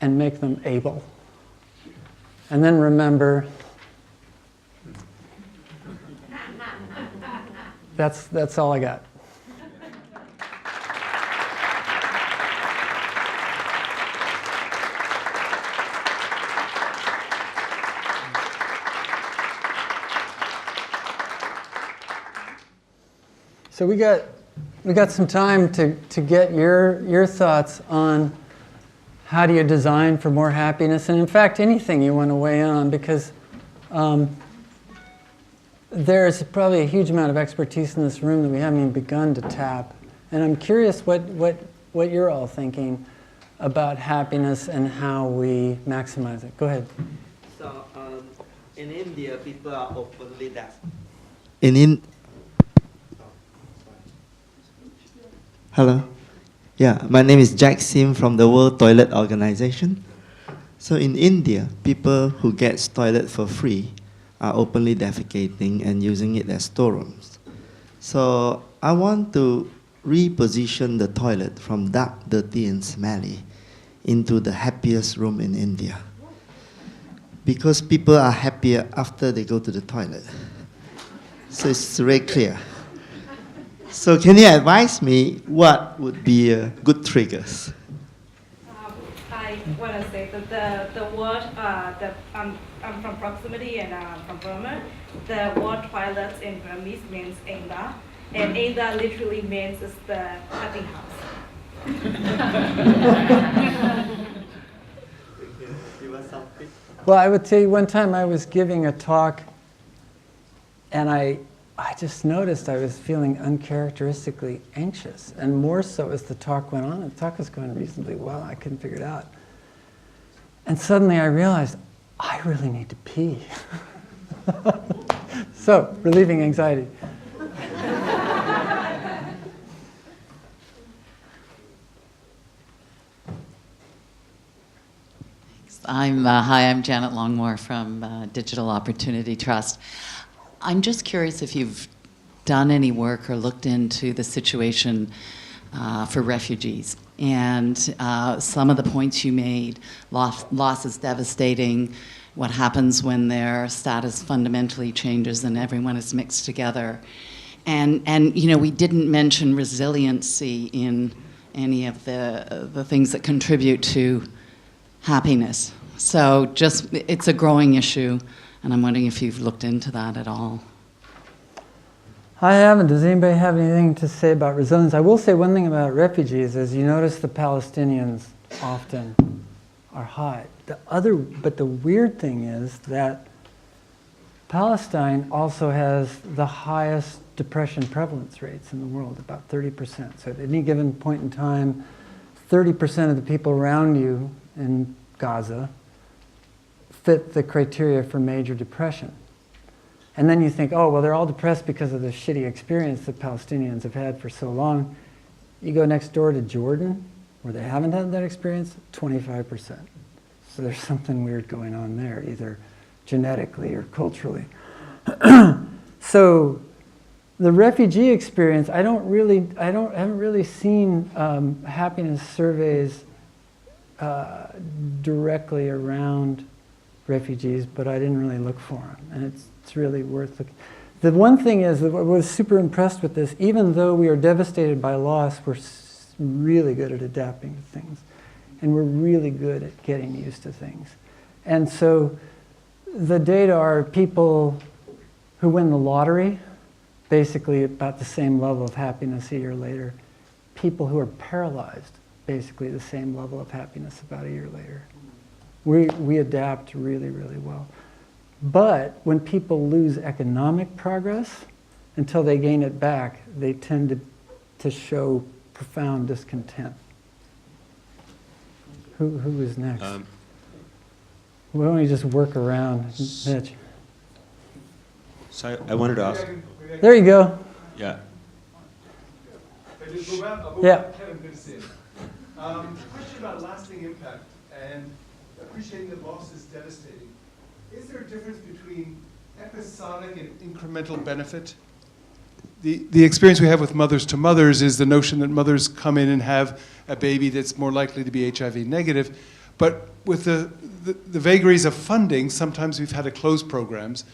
and make them able. And then remember, that's all I got. So we got some time to get your thoughts on how do you design for more happiness, and in fact anything you want to weigh in on, because there's probably a huge amount of expertise in this room that we haven't even begun to tap. And I'm curious what you're all thinking about happiness and how we maximize it. Go ahead. So in India, people are openly deaf. Hello. Yeah, my name is Jack Sim from the World Toilet Organization. So in India, people who get toilet for free are openly defecating and using it as storerooms. So I want to reposition the toilet from dark, dirty, and smelly into the happiest room in India. Because people are happier after they go to the toilet. So it's very clear. So can you advise me what would be good triggers? I want to say that the word, I'm from proximity and I'm from Burma. The word toilet in Burmese means Ainda, and Ainda literally means it's the cutting house. Well, I would tell you, one time I was giving a talk, and I just noticed I was feeling uncharacteristically anxious, and more so as the talk went on. The talk was going reasonably well. I couldn't figure it out. And suddenly I realized, I really need to pee. So, relieving anxiety. I'm Janet Longmore from Digital Opportunity Trust. I'm just curious if you've done any work or looked into the situation for refugees. And some of the points you made, loss is devastating, what happens when their status fundamentally changes and everyone is mixed together. And you know, we didn't mention resiliency in any of the things that contribute to happiness. So just, it's a growing issue, and I'm wondering if you've looked into that at all. I haven't. Does anybody have anything to say about resilience? I will say one thing about refugees is you notice the Palestinians often are high. But the weird thing is that Palestine also has the highest depression prevalence rates in the world, about 30%. So at any given point in time, 30% of the people around you in Gaza fit the criteria for major depression. And then you think, oh, well, they're all depressed because of the shitty experience that Palestinians have had for so long. You go next door to Jordan, where they haven't had that experience, 25%. So there's something weird going on there, either genetically or culturally. So the refugee experience, I haven't really seen happiness surveys directly around refugees, but I didn't really look for them, and it's really worth looking. The one thing is that I was super impressed with this. Even though we are devastated by loss, we're really good at adapting to things, and we're really good at getting used to things. And so the data are people who win the lottery, basically about the same level of happiness a year later. People who are paralyzed, basically the same level of happiness about a year later. We adapt really, really well. But when people lose economic progress, until they gain it back, they tend to show profound discontent. Who is next? Why don't we just work around, Mitch? So I wanted to ask. There you go. Yeah. Yeah. Kevin, good to see you. Question about lasting impact and appreciating that loss is devastating. Is there a difference between episodic and incremental benefit? The experience we have with mothers to mothers is the notion that mothers come in and have a baby that's more likely to be HIV negative. But with the vagaries of funding, sometimes we've had to close programs.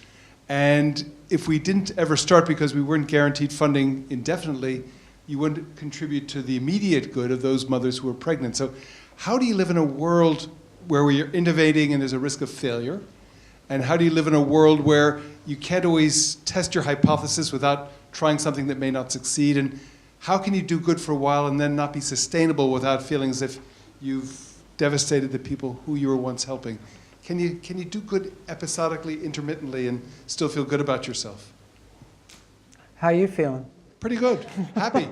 And if we didn't ever start because we weren't guaranteed funding indefinitely, you wouldn't contribute to the immediate good of those mothers who are pregnant. So how do you live in a world where we are innovating and there's a risk of failure? And how do you live in a world where you can't always test your hypothesis without trying something that may not succeed? And how can you do good for a while and then not be sustainable without feeling as if you've devastated the people who you were once helping? Can you do good episodically, intermittently, and still feel good about yourself? How are you feeling? Pretty good. Happy.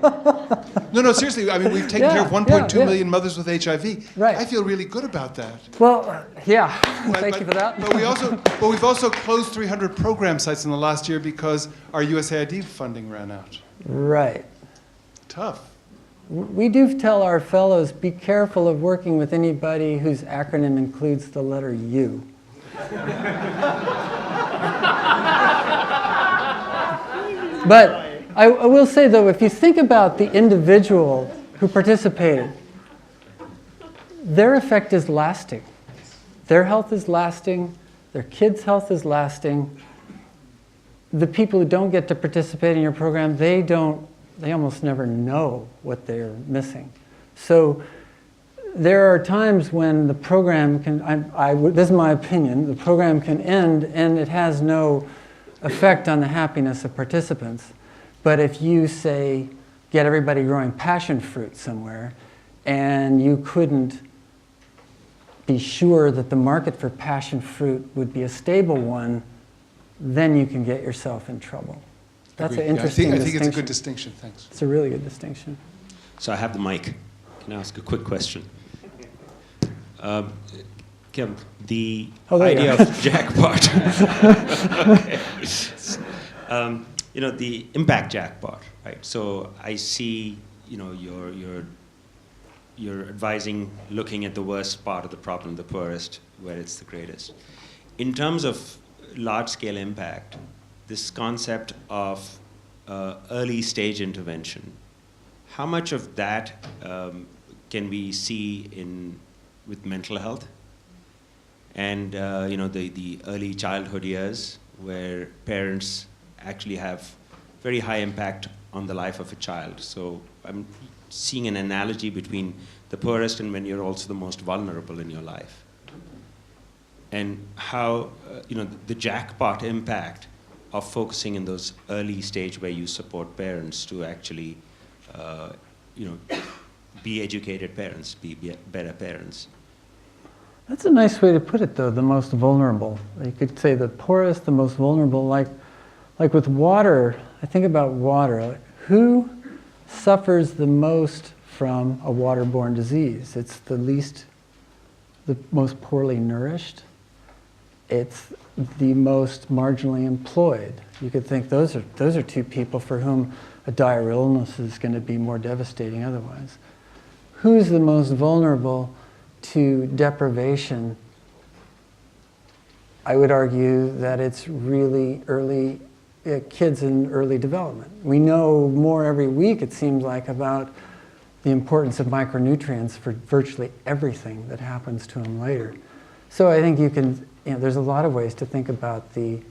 No, seriously. I mean, we've taken care of 1.2 million mothers with HIV. Right. I feel really good about that. Well, yeah. Thank you for that. But we've also closed 300 program sites in the last year because our USAID funding ran out. Right. Tough. We do tell our fellows, be careful of working with anybody whose acronym includes the letter U. But I will say, though, if you think about the individual who participated, their effect is lasting. Their health is lasting. Their kids' health is lasting. The people who don't get to participate in your program, they almost never know what they're missing. So there are times when the program can, this is my opinion, the program can end and it has no effect on the happiness of participants. But if you, say, get everybody growing passion fruit somewhere and you couldn't be sure that the market for passion fruit would be a stable one, then you can get yourself in trouble. That's an interesting distinction. I think it's a good distinction. Thanks. It's a really good distinction. So I have the mic. Can I ask a quick question? Kevin, the idea of jackpot. Okay. The impact jackpot, right? So I see, you're advising looking at the worst part of the problem, the poorest, where it's the greatest. In terms of large-scale impact, this concept of early stage intervention, how much of that can we see with mental health? And the early childhood years where parents actually have very high impact on the life of a child. So I'm seeing an analogy between the poorest and when you're also the most vulnerable in your life. And how, the jackpot impact of focusing in those early stage where you support parents to actually, be educated parents, be better parents. That's a nice way to put it, though, the most vulnerable. You could say the poorest, the most vulnerable. Like with water, I think about water. Like, who suffers the most from a waterborne disease? It's the most poorly nourished. It's the most marginally employed. You could think those are two people for whom a dire illness is going to be more devastating otherwise. Who's the most vulnerable to deprivation? I would argue that it's really early kids in early development. We know more every week, it seems like, about the importance of micronutrients for virtually everything that happens to them later. So I think there's a lot of ways to think about the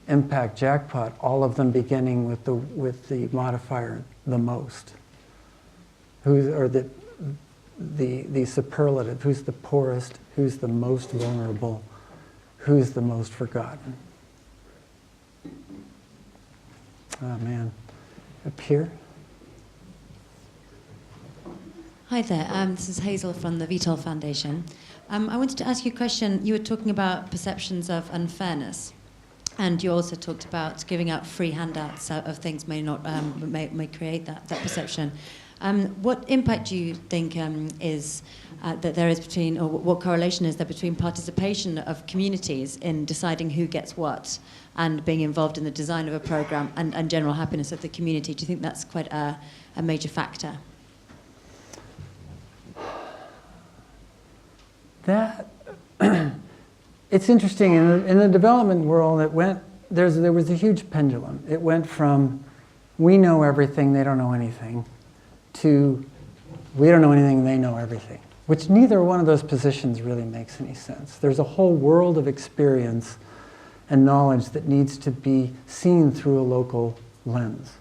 impact jackpot, all of them beginning with the modifier, the most. The superlative, who's the poorest, who's the most vulnerable, who's the most forgotten. Oh man, up here? Hi there, this is Hazel from the Vital Foundation. I wanted to ask you a question. You were talking about perceptions of unfairness, and you also talked about giving out free handouts of things may create that perception. What impact do you think is that there is between, or what correlation is there between participation of communities in deciding who gets what and being involved in the design of a program and general happiness of the community? Do you think that's quite a major factor? That it's interesting in the development world. There was a huge pendulum. It went from we know everything, they don't know anything, to we don't know anything, they know everything. Which neither one of those positions really makes any sense. There's a whole world of experience and knowledge that needs to be seen through a local lens,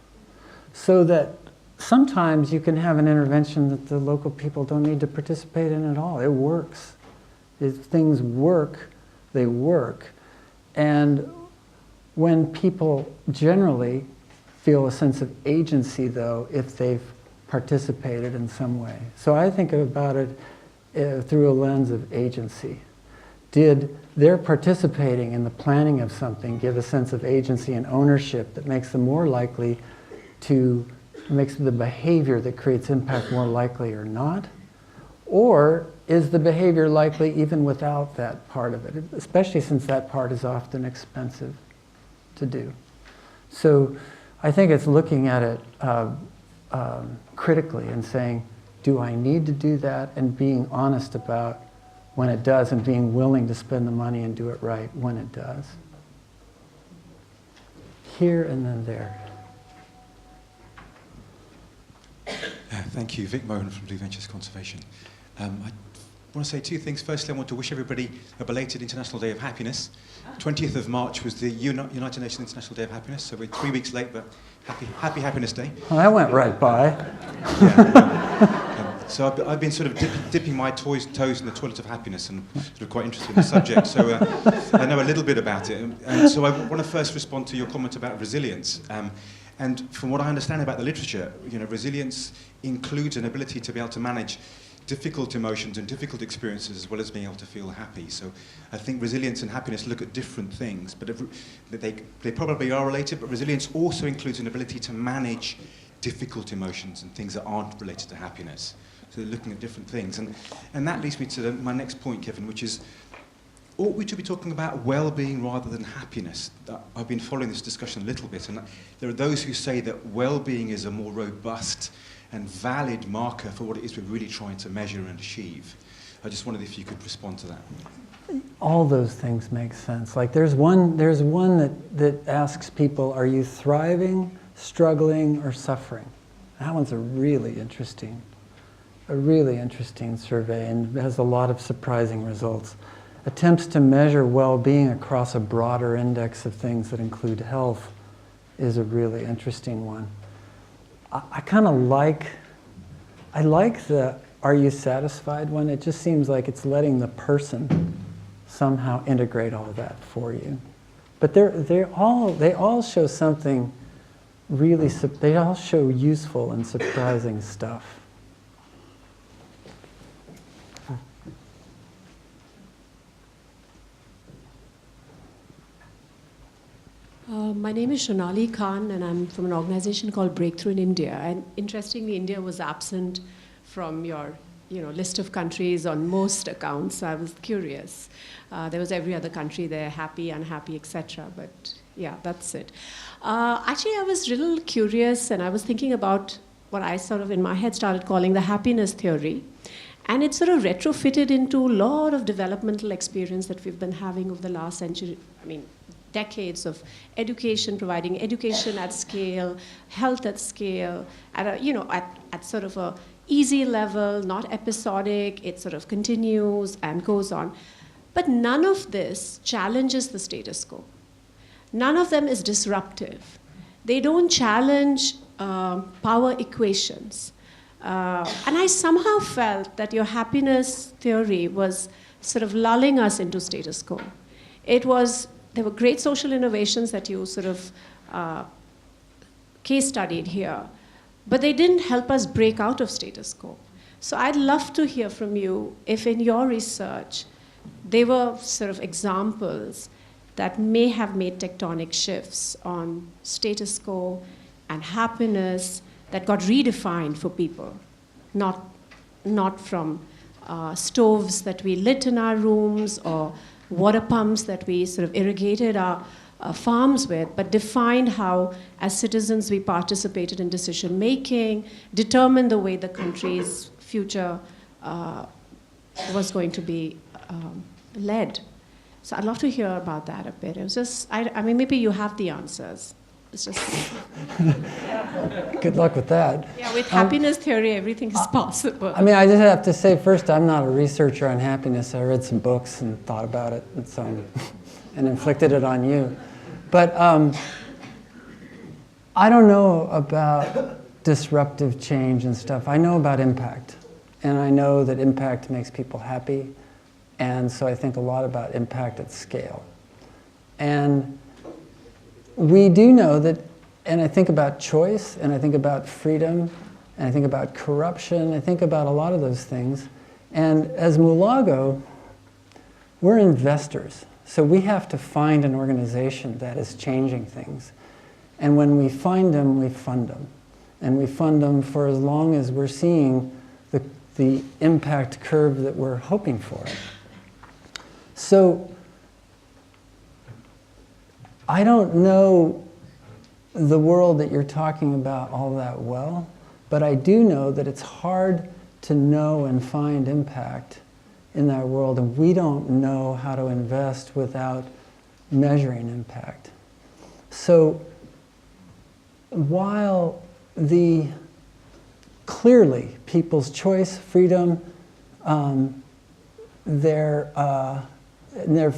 so that sometimes you can have an intervention that the local people don't need to participate in at all. It works. If things work, they work. And when people generally feel a sense of agency, though, if they've participated in some way. So I think about it through a lens of agency. Did their participating in the planning of something give a sense of agency and ownership that makes them more likely to, makes the behavior that creates impact more likely or not? Or is the behavior likely even without that part of it, especially since that part is often expensive to do? So I think it's looking at it critically and saying, do I need to do that? And being honest about when it does and being willing to spend the money and do it right when it does. Here and then there. Thank you. Vic Mohan from Blue Ventures Conservation. I want to say two things. Firstly, I want to wish everybody a belated International Day of Happiness. 20th of March was the United Nations International Day of Happiness, so we're 3 weeks late, but happy Happiness Day. Well, that went right by. So I've been sort of dipping my toes in the toilet of happiness and sort of quite interested in the subject, so I know a little bit about it. And so I want to first respond to your comment about resilience. And from what I understand about the literature, resilience includes an ability to be able to manage difficult emotions and difficult experiences as well as being able to feel happy. So I think resilience and happiness look at different things, but they probably are related, but resilience also includes an ability to manage difficult emotions and things that aren't related to happiness. So they're looking at different things. And that leads me to my next point, Kevin, which is, ought we to be talking about well-being rather than happiness? I've been following this discussion a little bit, and there are those who say that well-being is a more robust and valid marker for what it is we're really trying to measure and achieve. I just wondered if you could respond to that. All those things make sense. Like there's one that asks people, are you thriving, struggling, or suffering? That one's a really interesting survey and has a lot of surprising results. Attempts to measure well-being across a broader index of things that include health is a really interesting one. I kind of like the are you satisfied one. It just seems like it's letting the person somehow integrate all that for you. But they all show something really, they all show useful and surprising stuff. My name is Shonali Khan, and I'm from an organization called Breakthrough in India. And interestingly, India was absent from your list of countries on most accounts. So I was curious. There was every other country there, happy, unhappy, etc. But yeah, that's it. Actually, I was a little curious, and I was thinking about what I sort of in my head started calling the happiness theory. And it sort of retrofitted into a lot of developmental experience that we've been having over the last century. Decades of education, providing education at scale, health at scale, at sort of a easy level, not episodic. It sort of continues and goes on. But none of this challenges the status quo. None of them is disruptive. They don't challenge power equations. And I somehow felt that your happiness theory was sort of lulling us into status quo. There were great social innovations that you sort of case studied here, but they didn't help us break out of status quo. So I'd love to hear from you if in your research they were sort of examples that may have made tectonic shifts on status quo and happiness that got redefined for people, not from stoves that we lit in our rooms or water pumps that we sort of irrigated our farms with, but defined how, as citizens, we participated in decision making, determined the way the country's future was going to be led. So I'd love to hear about that a bit. It was just, I mean, maybe you have the answers. It's just. Good luck with that. Yeah, with happiness theory, everything is possible. I mean, I just have to say first, I'm not a researcher on happiness. I read some books and thought about it, and so and inflicted it on you. But I don't know about disruptive change and stuff. I know about impact, and I know that impact makes people happy, and so I think a lot about impact at scale. And we do know that, and I think about choice, and I think about freedom, and I think about corruption, I think about a lot of those things. And as Mulago, we're investors. So we have to find an organization that is changing things. And when we find them, we fund them. And we fund them for as long as we're seeing the impact curve that we're hoping for. So I don't know the world that you're talking about all that well, but I do know that it's hard to know and find impact in that world, and we don't know how to invest without measuring impact. So while clearly people's choice, freedom, their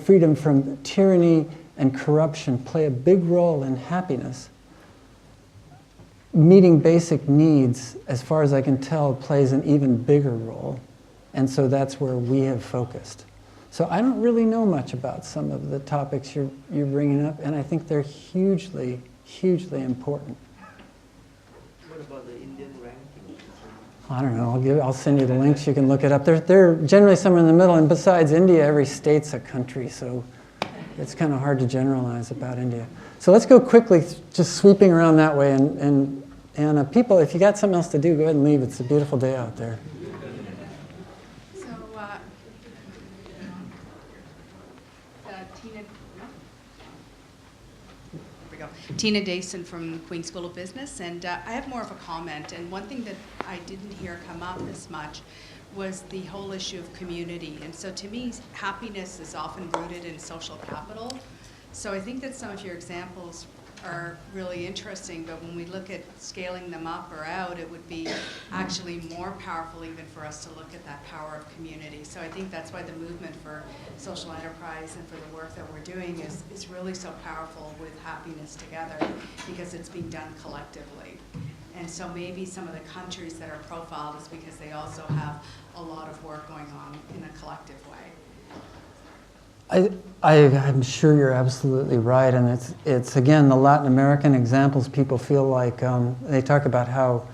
freedom from tyranny and corruption play a big role in happiness, meeting basic needs, as far as I can tell, plays an even bigger role. And so that's where we have focused. So I don't really know much about some of the topics you're bringing up, and I think they're hugely, hugely important. What about the Indian ranking? I don't know, I'll send you the links, you can look it up. They're generally somewhere in the middle, and besides India, every state's a country, so it's kind of hard to generalize about India. So let's go quickly, just sweeping around that way, and people, if you got something else to do, go ahead and leave. It's a beautiful day out there. Tina Dason from Queen's School of Business, and I have more of a comment. And one thing that I didn't hear come up as much was the whole issue of community. And so to me, happiness is often rooted in social capital. So I think that some of your examples are really interesting, but when we look at scaling them up or out, it would be actually more powerful even for us to look at that power of community. So I think that's why the movement for social enterprise and for the work that we're doing is really so powerful with happiness together, because it's being done collectively. And so maybe some of the countries that are profiled is because they also have a lot of work going on in a collective way. I'm sure you're absolutely right, and it's again the Latin American examples. People feel like they talk about how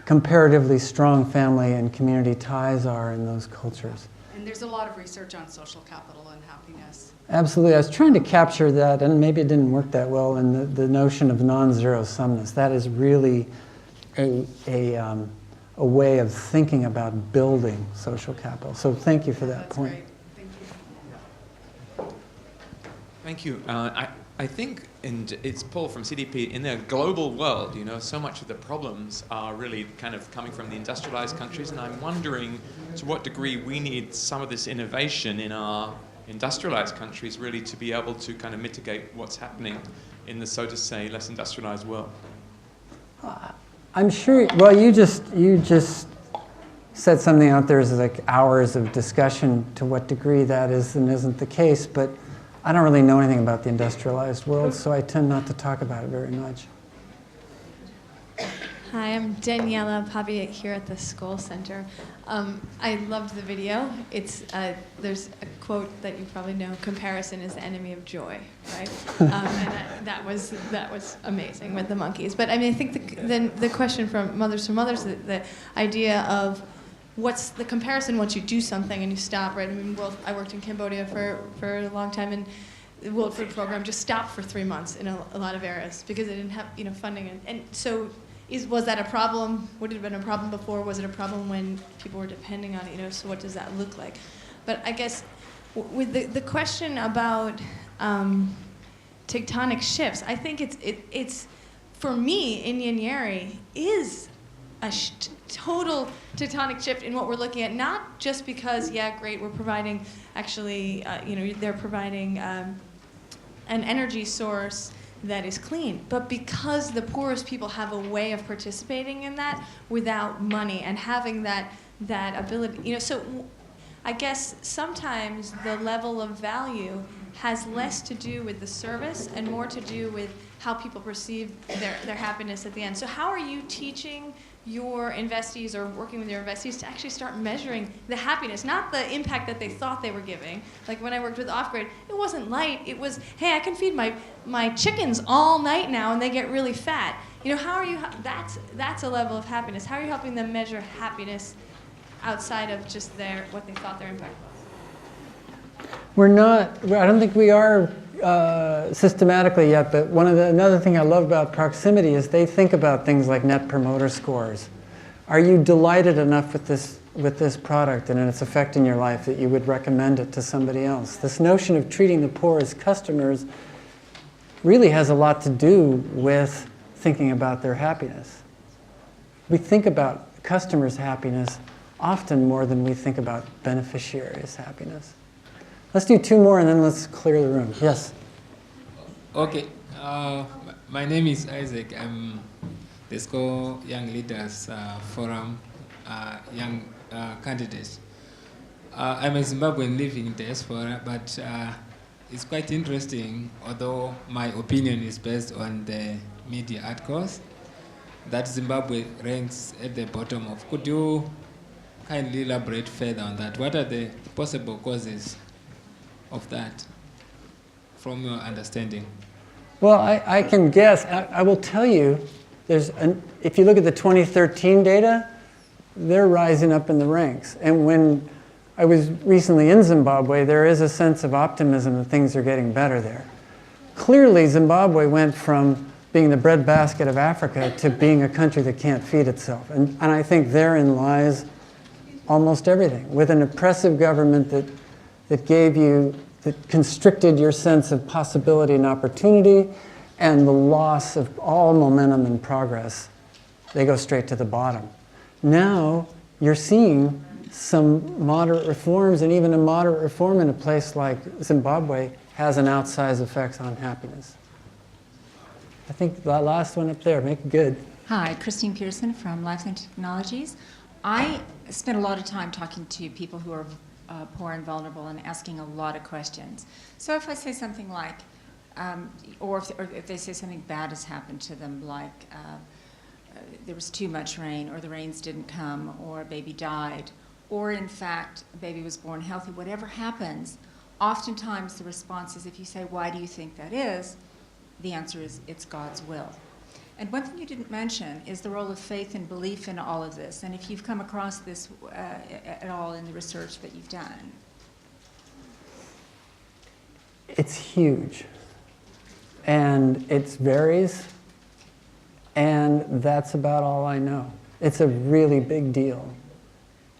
comparatively strong family and community ties are in those cultures. And there's a lot of research on social capital and happiness. Absolutely, I was trying to capture that, and maybe it didn't work that well. In the notion of non-ZeroSumness, that is really a way of thinking about building social capital. So thank you for that That's point. Great. Thank you. I think, and it's Paul from CDP, in a global world, you know, so much of the problems are really kind of coming from the industrialized countries, and I'm wondering to what degree we need some of this innovation in our industrialized countries really to be able to kind of mitigate what's happening in the, so to say, less industrialized world. I'm sure, well, you just said something out there as like hours of discussion to what degree that is and isn't the case, but I don't really know anything about the industrialized world, so I tend not to talk about it very much. Hi, I'm Daniela Paviet here at the Skoll Center. I loved the video. There's a quote that you probably know: "Comparison is the enemy of joy," right? And that was amazing with the monkeys. But I mean, I think the question from Mothers for Mothers, the idea of what's the comparison once you do something and you stop, right? I mean, I worked in Cambodia for a long time, and the World Food Program just stopped for 3 months in a lot of areas because it didn't have, funding. And so was that a problem? Would it have been a problem before? Was it a problem when people were depending on it? So what does that look like? But I guess with the question about tectonic shifts, I think it's for me, Inyan Yeri is a total tectonic shift in what we're looking at, not just because, yeah, great, we're providing, actually, they're providing an energy source that is clean, but because the poorest people have a way of participating in that without money and having that ability, so I guess sometimes the level of value has less to do with the service and more to do with how people perceive their happiness at the end. So how are you teaching your investees or working with your investees to actually start measuring the happiness, not the impact that they thought they were giving? Like when I worked with Off-Grid, it wasn't light, it was, hey, I can feed my chickens all night now and they get really fat. How are you, that's a level of happiness. How are you helping them measure happiness outside of just what they thought their impact was? I don't think we are systematically yet, but another thing I love about proximity is they think about things like net promoter scores. Are you delighted enough with this product and its effect in your life that you would recommend it to somebody else? This notion of treating the poor as customers really has a lot to do with thinking about their happiness. We think about customers' happiness often more than we think about beneficiaries' happiness. Let's do 2 more and then let's clear the room. Yes? Okay. My name is Isaac. I'm the Skoll Young Leaders Forum young candidate. I'm a Zimbabwean living in diaspora, but it's quite interesting, although my opinion is based on the media articles, that Zimbabwe ranks at the bottom of. Could you kindly elaborate further on that? What are the possible causes of that, from your understanding? Well, I can guess. I will tell you, if you look at the 2013 data, they're rising up in the ranks. And when I was recently in Zimbabwe, there is a sense of optimism that things are getting better there. Clearly, Zimbabwe went from being the breadbasket of Africa to being a country that can't feed itself. And I think therein lies almost everything. With an oppressive government that constricted your sense of possibility and opportunity, and the loss of all momentum and progress, they go straight to the bottom. Now, you're seeing some moderate reforms, and even a moderate reform in a place like Zimbabwe has an outsized effect on happiness. I think the last one up there, make it good. Hi, Christine Pearson from Lifeline Technologies. I spent a lot of time talking to people who are poor and vulnerable and asking a lot of questions. So if I say something like, or if they say something bad has happened to them, like there was too much rain, or the rains didn't come, or a baby died, or in fact a baby was born healthy, whatever happens, oftentimes the response is, if you say, why do you think that is? The answer is, it's God's will. And one thing you didn't mention is the role of faith and belief in all of this, and if you've come across this at all in the research that you've done. It's huge, and it varies, and that's about all I know. It's a really big deal,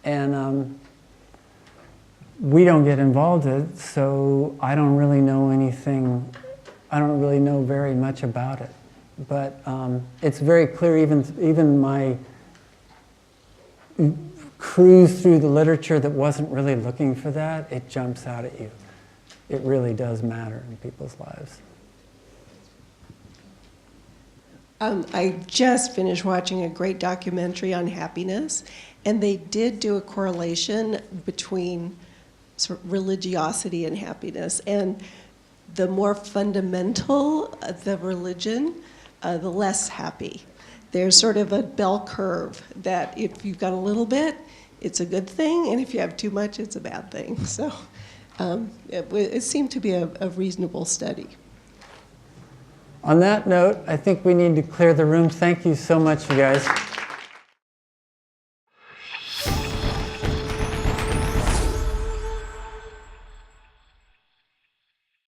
and we don't get involved in it, so I don't really know anything. I don't really know very much about it. But it's very clear, even my cruise through the literature that wasn't really looking for that, it jumps out at you. It really does matter in people's lives. I just finished watching a great documentary on happiness, and they did do a correlation between sort of religiosity and happiness. And the more fundamental the religion, the less happy. There's sort of a bell curve that if you've got a little bit, it's a good thing, and if you have too much, it's a bad thing. So it seemed to be a reasonable study. On that note, I think we need to clear the room. Thank you so much, you guys.